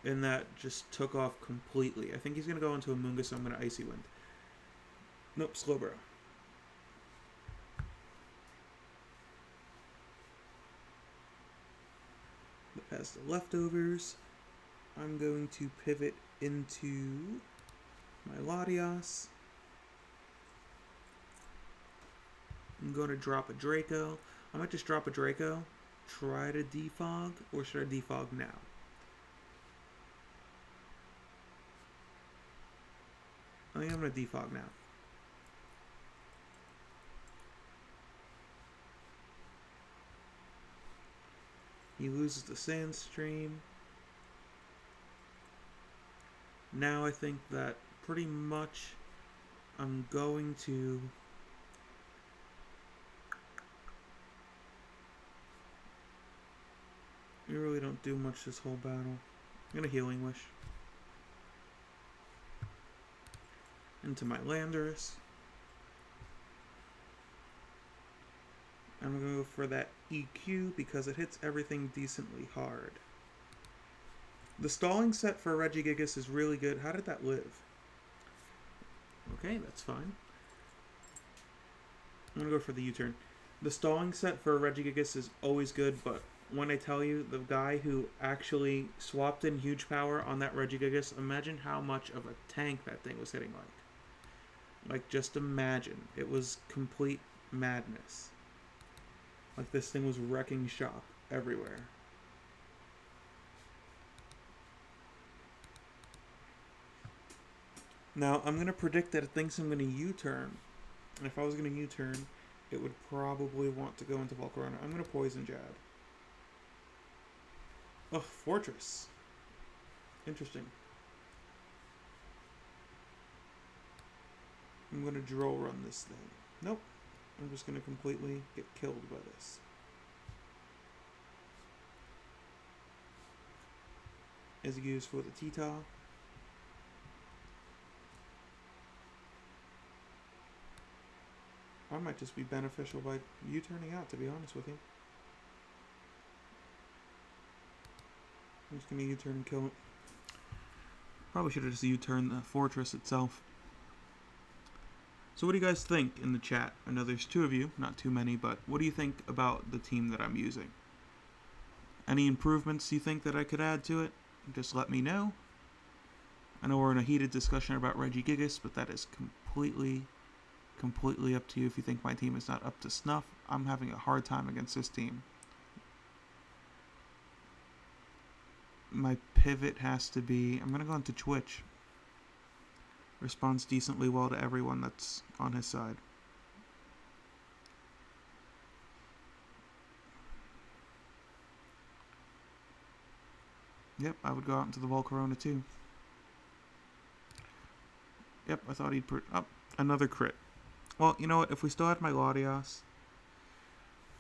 Speaker 1: And that just took off completely. I think he's going to go into a Moongus, so I'm going to Icy Wind. Nope, Slowbro. As the leftovers, I'm going to pivot into my Latios. I'm going to drop a Draco. I might just drop a Draco, try to defog, or should I defog now? I think I'm going to defog now. He loses the Sandstream. Now I think that pretty much I'm going to you really don't do much this whole battle. I'm going to Healing Wish into my Landorus. I'm going to go for that EQ because it hits everything decently hard. The stalling set for Regigigas is really good. How did that live? Okay, that's fine. I'm going to go for the U-turn. The stalling set for Regigigas is always good, but when I tell you, the guy who actually swapped in Huge Power on that Regigigas, imagine how much of a tank that thing was hitting like. Like, just imagine. It was complete madness. Like, this thing was wrecking shop everywhere. Now, I'm going to predict that it thinks I'm going to U-turn. And if I was going to U-turn, it would probably want to go into Volcarona. I'm going to Poison Jab. Oh, Fortress. Interesting. I'm going to Drill Run this thing. Nope. I'm just going to completely get killed by this. As used for the T-Taw. I might just be beneficial by U-turning out, to be honest with you. I'm just going to U-turn and kill it. Probably should have just U-turned the Fortress itself. So what do you guys think in the chat? I know there's two of you, not too many, but what do you think about the team that I'm using? Any improvements you think that I could add to it? Just let me know. I know we're in a heated discussion about Regigigas, but that is completely up to you if you think my team is not up to snuff. I'm having a hard time against this team. My pivot has to be... I'm going to go into Twitch. Responds decently well to everyone that's on his side. Yep, I would go out into the Volcarona too. Yep, I thought he'd... Oh, another crit. Well, you know what? If we still had my Latios,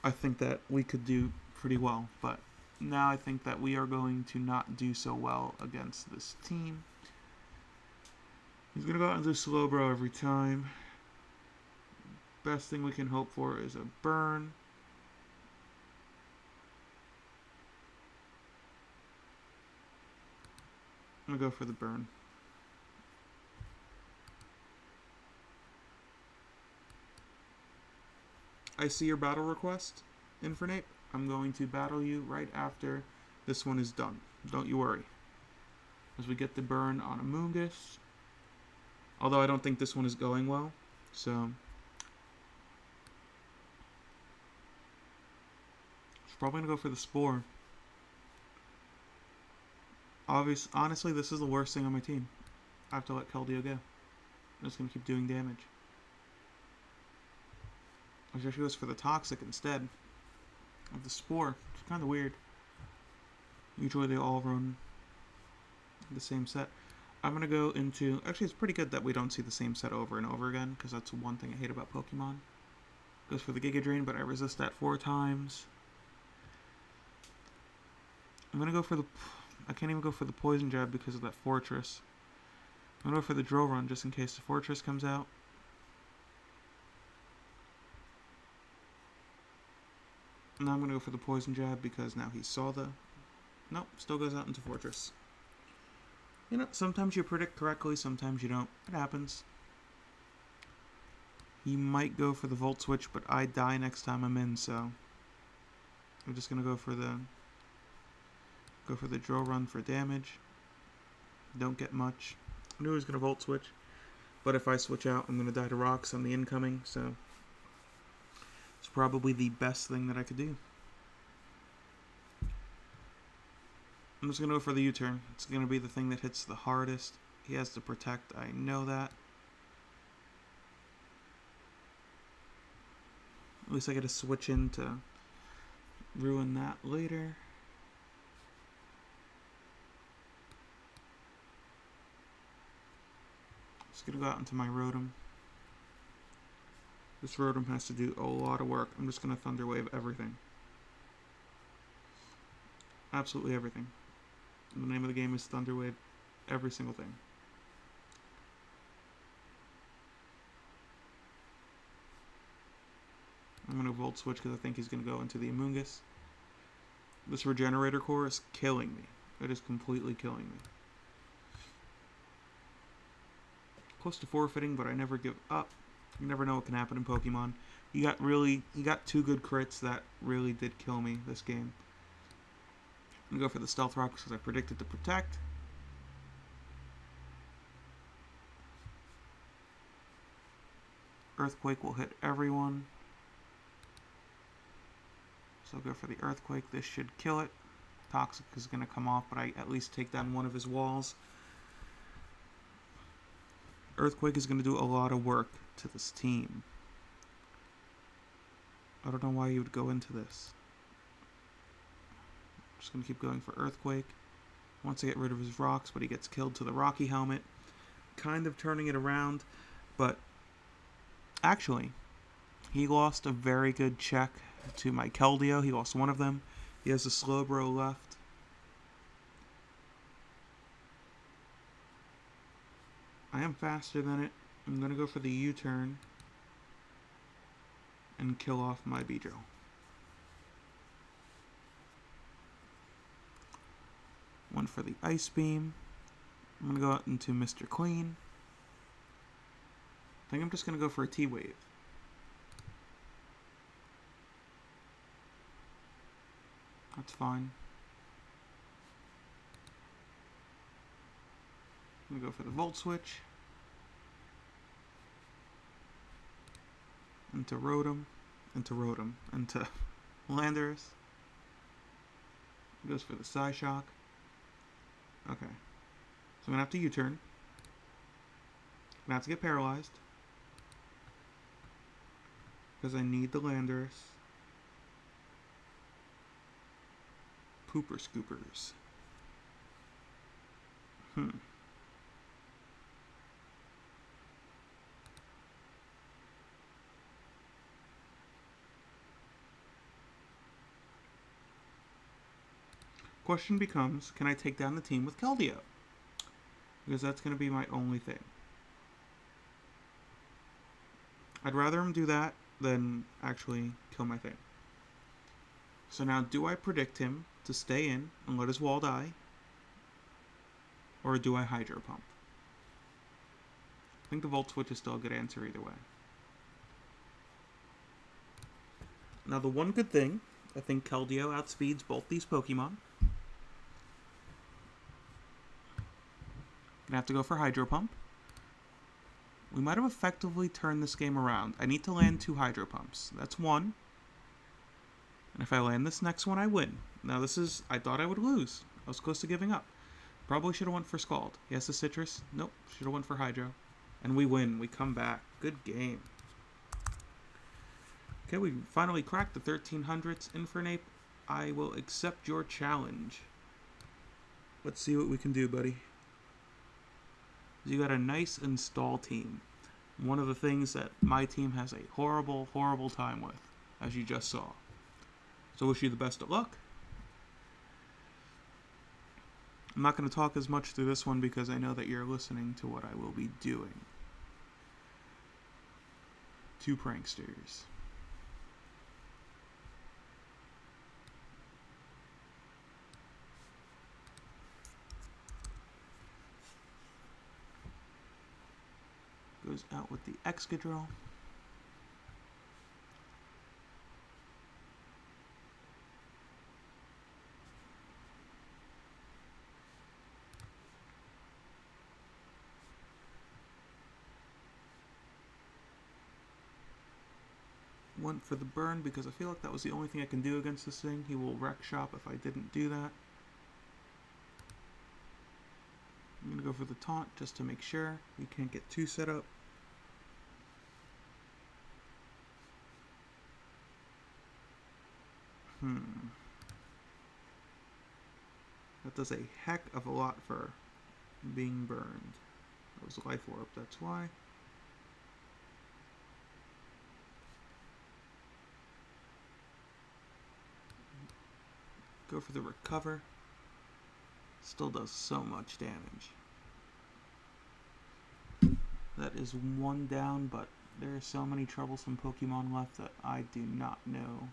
Speaker 1: I think that we could do pretty well. But now I think that we are going to not do so well against this team. He's going to go out and do Slowbro every time. Best thing we can hope for is a burn. I'm going to go for the burn. I see your battle request, Infernape. I'm going to battle you right after this one is done. Don't you worry. As we get the burn on a Moongus, Although I don't think this one is going well. So it's probably going to go for the Spore. Honestly, this is the worst thing on my team. I have to let Keldeo go. I'm just going to keep doing damage. Which actually goes for the Toxic instead of the Spore. It's kind of weird. Usually they all run the same set. I'm going to go into... Actually, it's pretty good that we don't see the same set over and over again, because that's one thing I hate about Pokemon. Goes for the Giga Drain, but I resist that 4 times. I'm going to go for the... I can't even go for the Poison Jab because of that Fortress. I'm going to go for the Drill Run just in case the Fortress comes out. Now I'm going to go for the Poison Jab because now he saw the... Nope, still goes out into Fortress. You know, sometimes you predict correctly, sometimes you don't. It happens. He might go for the Volt Switch, but I die next time I'm in, so... I'm just going to go for the... Go for the Drill Run for damage. Don't get much. I knew he was going to Volt Switch, but if I switch out, I'm going to die to Rocks on the incoming, so... It's probably the best thing that I could do. I'm just going to go for the U-turn. It's going to be the thing that hits the hardest. He has to protect. I know that. At least I get to switch in to ruin that later. Just going to go out into my Rotom. This Rotom has to do a lot of work. I'm just going to Thunder Wave everything. Absolutely everything. The name of the game is Thunder Wave every single thing. I'm going to Volt Switch because I think he's going to go into the Amoonguss. This Regenerator Core is killing me. It is completely killing me. Close to forfeiting, but I never give up. You never know what can happen in Pokemon. He got 2 good crits that really did kill me this game. I'm going to go for the Stealth Rock because I predicted to protect. Earthquake will hit everyone. So I'll go for the Earthquake. This should kill it. Toxic is going to come off, but I at least take down one of his walls. Earthquake is going to do a lot of work to this team. I don't know why you would go into this. Just going to keep going for Earthquake. Wants to get rid of his rocks, but he gets killed to the Rocky Helmet. Kind of turning it around, but actually, he lost a very good check to my Keldeo. He lost one of them. He has a Slowbro left. I am faster than it. I'm going to go for the U-turn and kill off my Beedrill. One for the Ice Beam. I'm going to go out into Mr. Clean. I think I'm just going to go for a T-Wave. That's fine. I'm going to go for the Volt Switch. Into Landorus. Goes for the Psyshock. Okay. So I'm going to have to U-turn. I'm going to have to get paralyzed. Because I need the Landorus. Pooper Scoopers. Question becomes, can I take down the team with Keldeo? Because that's going to be my only thing. I'd rather him do that than actually kill my thing. So now, do I predict him to stay in and let his wall die? Or do I Hydro Pump? I think the Volt Switch is still a good answer either way. Now the one good thing, I think Keldeo outspeeds both these Pokemon. Gonna have to go for Hydro Pump. We might have effectively turned this game around. I need to land 2 hydro pumps. That's 1. And if I land this next one, I win. Now this is... I thought I would lose. I was close to giving up. Probably should have went for Scald. He has the Citrus. Nope. Should have went for Hydro. And we win. We come back. Good game. Okay, we finally cracked the 1300s. Infernape, I will accept your challenge. Let's see what we can do, buddy. You got a nice install team. One of the things that my team has a horrible, horrible time with, as you just saw. So wish you the best of luck. I'm not going to talk as much through this one because I know that you're listening to what I will be doing. 2 pranksters. Goes out with the Excadrill. Went for the burn because I feel like that was the only thing I can do against this thing. He will wreck shop if I didn't do that. I'm going to go for the taunt just to make sure we can't get 2 set up. That does a heck of a lot for being burned. That was Life Orb, that's why. Go for the recover. Still does so much damage. That is 1 down, but there are so many troublesome Pokemon left that I do not know.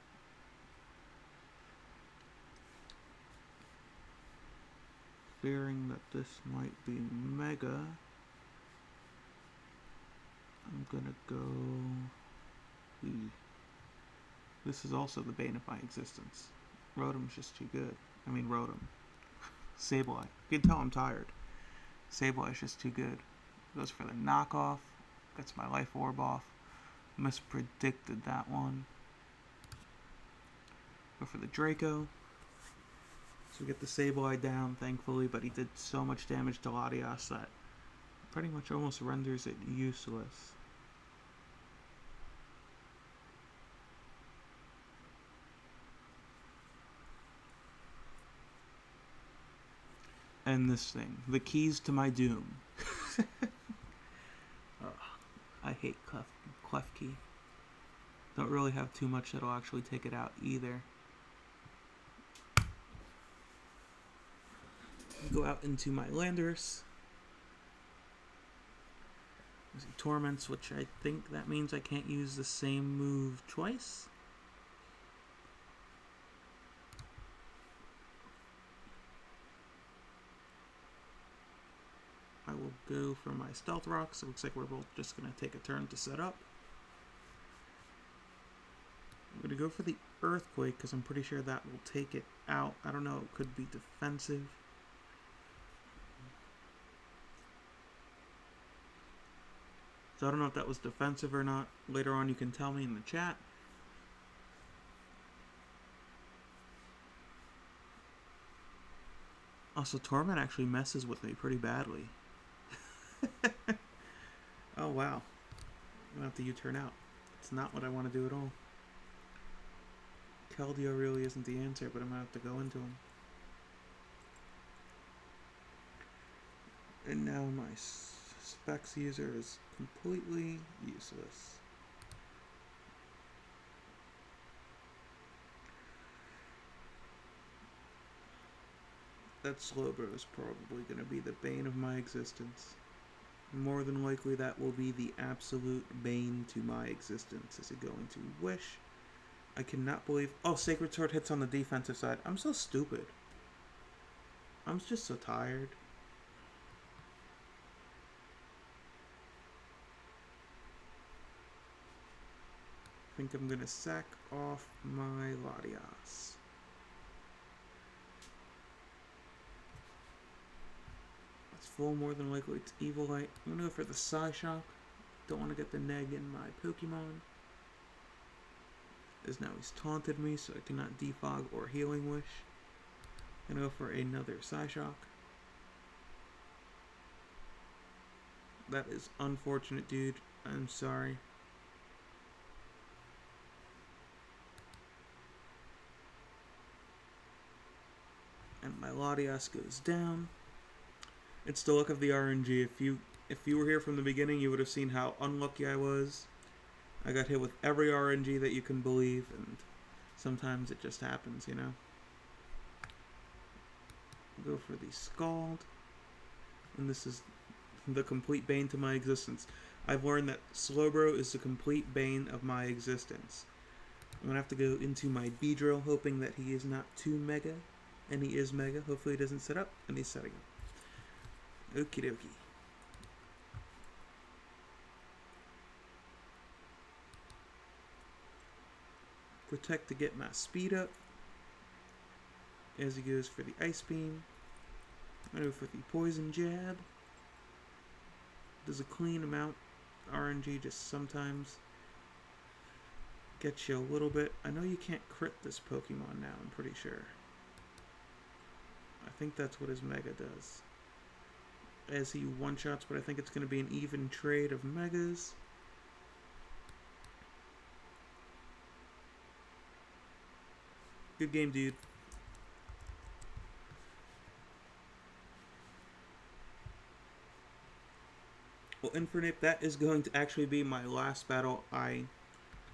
Speaker 1: Fearing that this might be Mega, I'm gonna go... This is also the bane of my existence. Rotom's just too good. I mean Rotom. Sableye. You can tell I'm tired. Sableye's just too good. Goes for the knockoff. Gets my Life Orb off. Mispredicted that one. Go for the Draco. So we get the Sableye down, thankfully, but he did so much damage to Latias that pretty much almost renders it useless. And this thing. The keys to my doom. I hate Klefki. Don't really have too much that'll actually take it out either. Go out into my Landorus. Using Torments, which I think that means I can't use the same move twice. I will go for my Stealth Rocks. It looks like we're both just going to take a turn to set up. I'm going to go for the Earthquake because I'm pretty sure that will take it out. I don't know, it could be defensive. So I don't know if that was defensive or not. Later on you can tell me in the chat. Also, Torment actually messes with me pretty badly. Oh wow. I'm going to have to U-turn out. It's not what I want to do at all. Keldeo really isn't the answer, but I'm going to have to go into him. And now my Specs user is completely useless. That Slowbro is probably going to be the bane of my existence. More than likely that will be the absolute bane to my existence. Is it going to Wish? I cannot believe... Oh, Sacred Sword hits on the defensive side. I'm so stupid. I'm just so tired. I think I'm going to sack off my Latias. It's full, more than likely it's Evilite. I'm going to go for the Psyshock. Don't want to get the neg in my Pokemon. As now he's taunted me, so I cannot defog or healing wish. Gonna go for another Psyshock. That is unfortunate, dude. I'm sorry. And my Latias goes down. It's the luck of the RNG. If you were here from the beginning, you would have seen how unlucky I was. I got hit with every RNG that you can believe, and sometimes it just happens, you know? Go for the Scald. And this is the complete bane to my existence. I've learned that Slowbro is the complete bane of my existence. I'm going to have to go into my Beedrill, hoping that he is not too mega. And he is mega. Hopefully he doesn't set up, and he's setting up. Okie dokie. Protect to get my speed up. As he goes for the Ice Beam. I go for the Poison Jab. Does a clean amount. RNG just sometimes gets you a little bit. I know you can't crit this Pokemon now, I'm pretty sure. I think that's what his Mega does. As he one-shots, but I think it's going to be an even trade of Megas. Good game, dude. Well, Infernape, that is going to actually be my last battle. I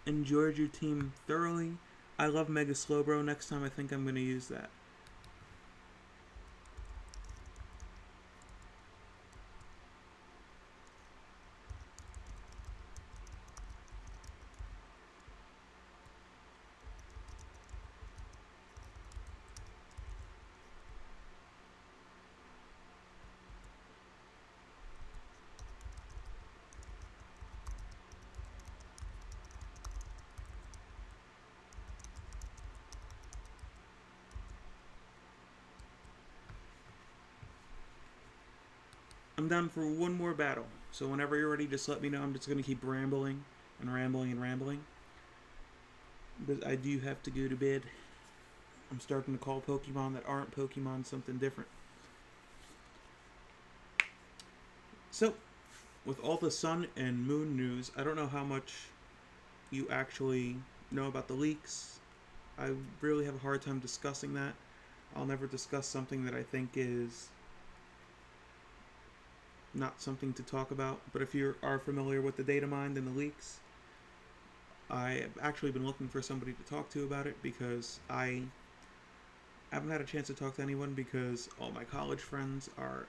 Speaker 1: enjoyed your team thoroughly. I love Mega Slowbro. Next time I think I'm going to use that. I'm down for one more battle, so whenever you're ready, just let me know. I'm just going to keep rambling and rambling and rambling, because I do have to go to bed. I'm starting to call Pokemon that aren't Pokemon something different. So, with all the sun and moon news, I don't know how much you actually know about the leaks. I really have a hard time discussing that. I'll never discuss something that I think is not something to talk about, but if you are familiar with the data mined and the leaks, I have actually been looking for somebody to talk to about it, because I haven't had a chance to talk to anyone because all my college friends are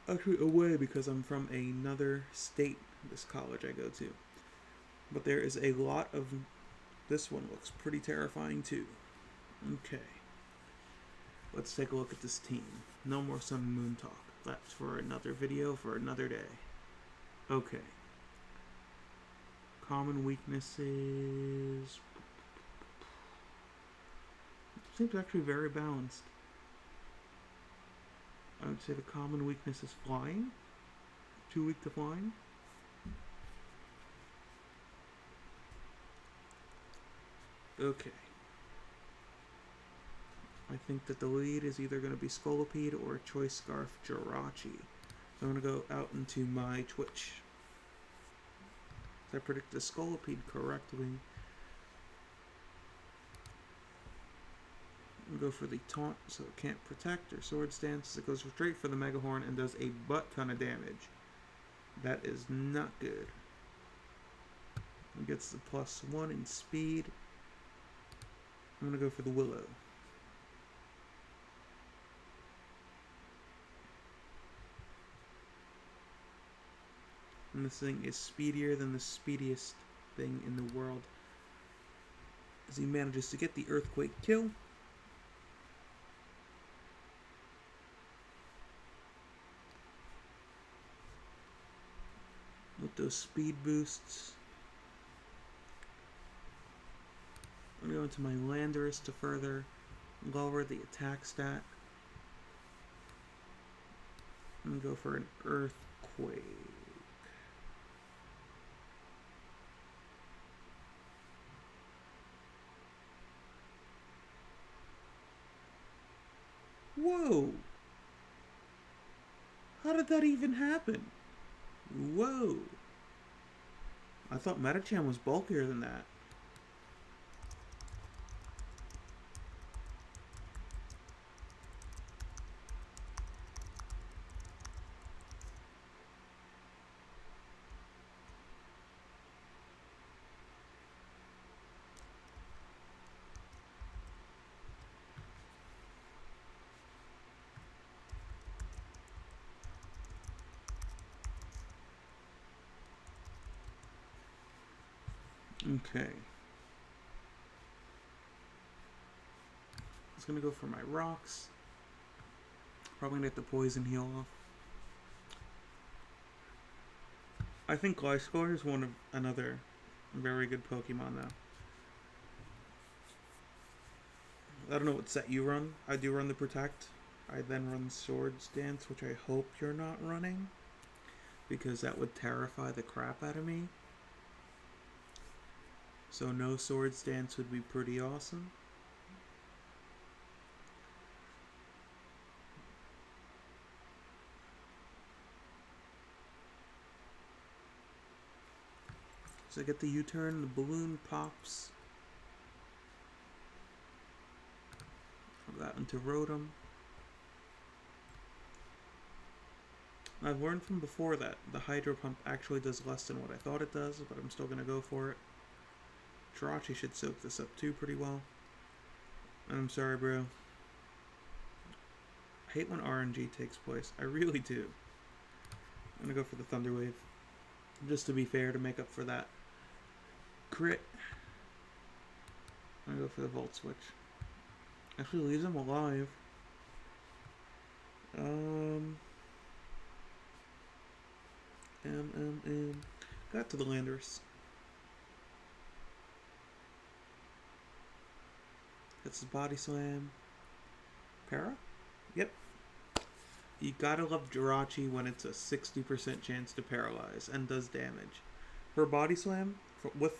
Speaker 1: actually away because I'm from another state, this college I go to. But there is a lot of... This one looks pretty terrifying too. Okay. Let's take a look at this team. No more sun and moon talk. That's for another video for another day. Okay. Common weaknesses. Seems actually very balanced. I would say the common weakness is flying. Too weak to flying. Okay. I think that the lead is either going to be Scolipede or Choice Scarf Jirachi. So I'm going to go out into my Twitch. I predict the Scolipede correctly. I'm going to go for the Taunt so it can't protect, or Sword Stance. It goes straight for the Mega Horn and does a butt ton of damage. That is not good. It gets the +1 in speed. I'm going to go for the Willow. And this thing is speedier than the speediest thing in the world, as he manages to get the Earthquake kill. With those speed boosts. I'm going to go into my Landorus to further lower the attack stat. I'm going to go for an Earthquake. did that even happen? Whoa. I thought Metachan was bulkier than that. Okay. I was gonna go for my rocks. Probably gonna get the poison heal off. I think Gliscor is another very good Pokemon though. I don't know what set you run. I do run the Protect. I then run Swords Dance, which I hope you're not running, because that would terrify the crap out of me. So no Swords Dance would be pretty awesome. So I get the U-turn, the balloon pops. I've got into Rotom. I've learned from before that the Hydro Pump actually does less than what I thought it does, but I'm still going to go for it. Jirachi should soak this up too pretty well. And I'm sorry, bro. I hate when RNG takes place. I really do. I'm going to go for the Thunder Wave. Just to be fair, to make up for that crit. I'm going to go for the Volt Switch. Actually leaves him alive. Got to the Landorus. That's his Body Slam. Para? Yep. You gotta love Jirachi when it's a 60% chance to paralyze and does damage. Her Body Slam, with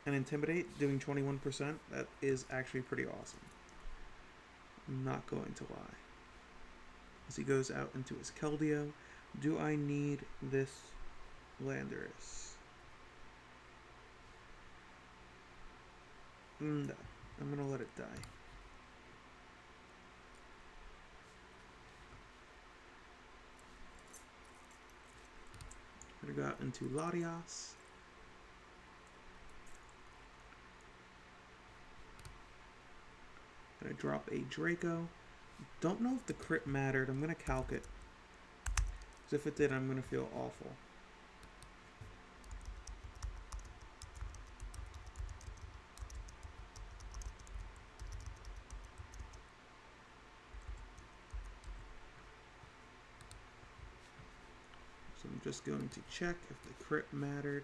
Speaker 1: an Intimidate doing 21%, that is actually pretty awesome. I'm not going to lie. As he goes out into his Keldeo, do I need this Landorus? No. I'm gonna let it die. I got into Latias. Gonna drop a Draco. Don't know if the crit mattered. I'm gonna calc it. Because if it did, I'm gonna feel awful. So I'm just going to check if the crit mattered.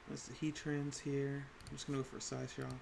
Speaker 1: That's the Heatrans here. I'm just going to go for a Psy Shock.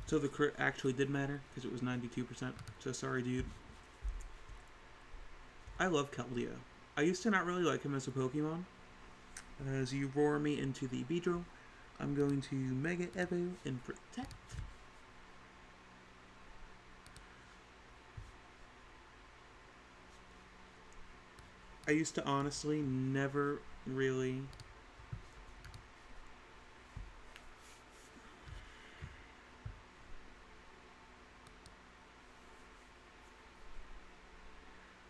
Speaker 1: So the crit actually did matter, because it was 92%. So sorry, dude. I love Keldeo. I used to not really like him as a Pokemon. As you roar me into the Beedrill, I'm going to Mega Evo and Protect. I used to honestly never really...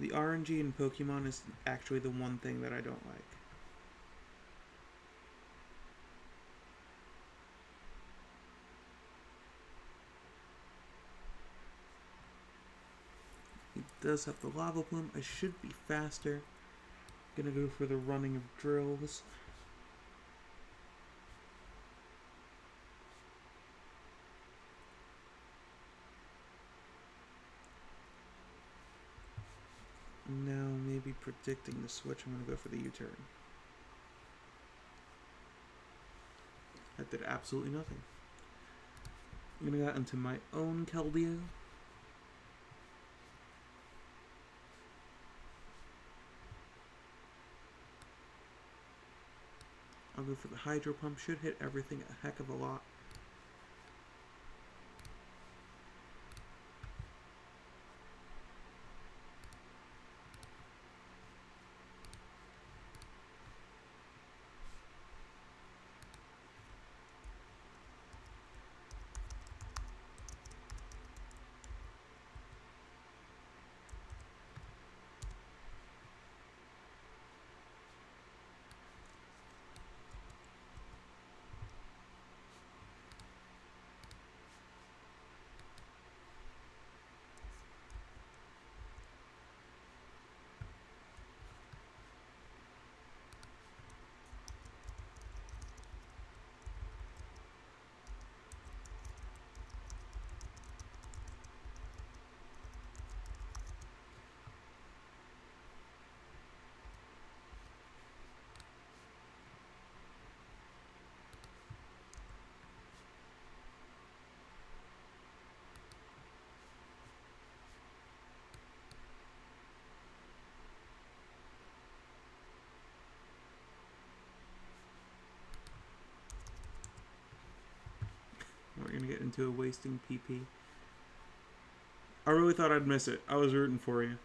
Speaker 1: The RNG in Pokemon is actually the one thing that I don't like. does have the lava plume. I should be faster. Gonna go for the running of drills. Now maybe predicting the switch, I'm gonna go for the U-turn. That did absolutely nothing. I'm gonna go into my own Keldeo. I'll go for the hydro pump. Should hit everything a heck of a lot. We're gonna get into a wasting PP. I really thought I'd miss it. I was rooting for you.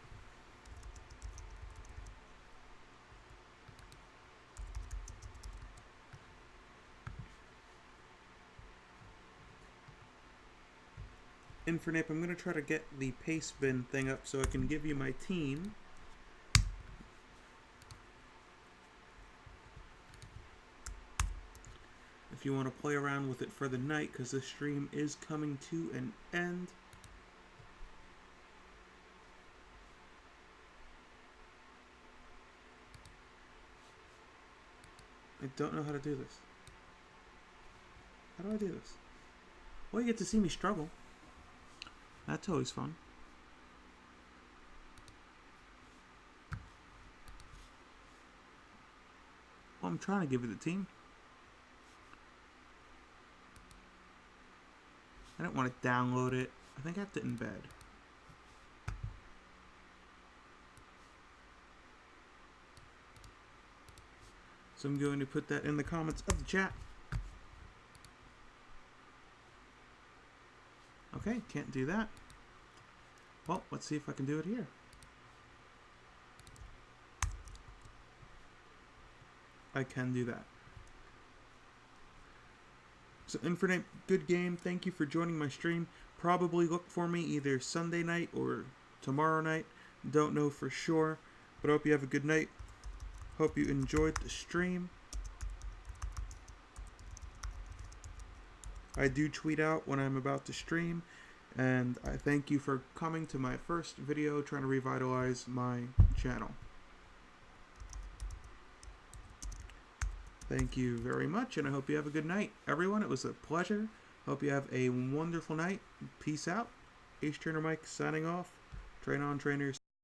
Speaker 1: Infernape, I'm gonna try to get the pace bin thing up so I can give you my team. If you want to play around with it for the night, because this stream is coming to an end. I don't know how to do this. How do I do this? Well, you get to see me struggle. That's always fun. Well, I'm trying to give you the team. I don't want to download it. I think I have to embed. So I'm going to put that in the comments of the chat. Okay, can't do that. Well, let's see if I can do it here. I can do that. So Infinite, good game. Thank you for joining my stream. Probably look for me either Sunday night or tomorrow night. Don't know for sure, but I hope you have a good night. Hope you enjoyed the stream. I do tweet out when I'm about to stream, and I thank you for coming to my first video trying to revitalize my channel. Thank you very much, and I hope you have a good night. Everyone, it was a pleasure. Hope you have a wonderful night. Peace out. Ace Trainer Mike signing off. Train on, trainers.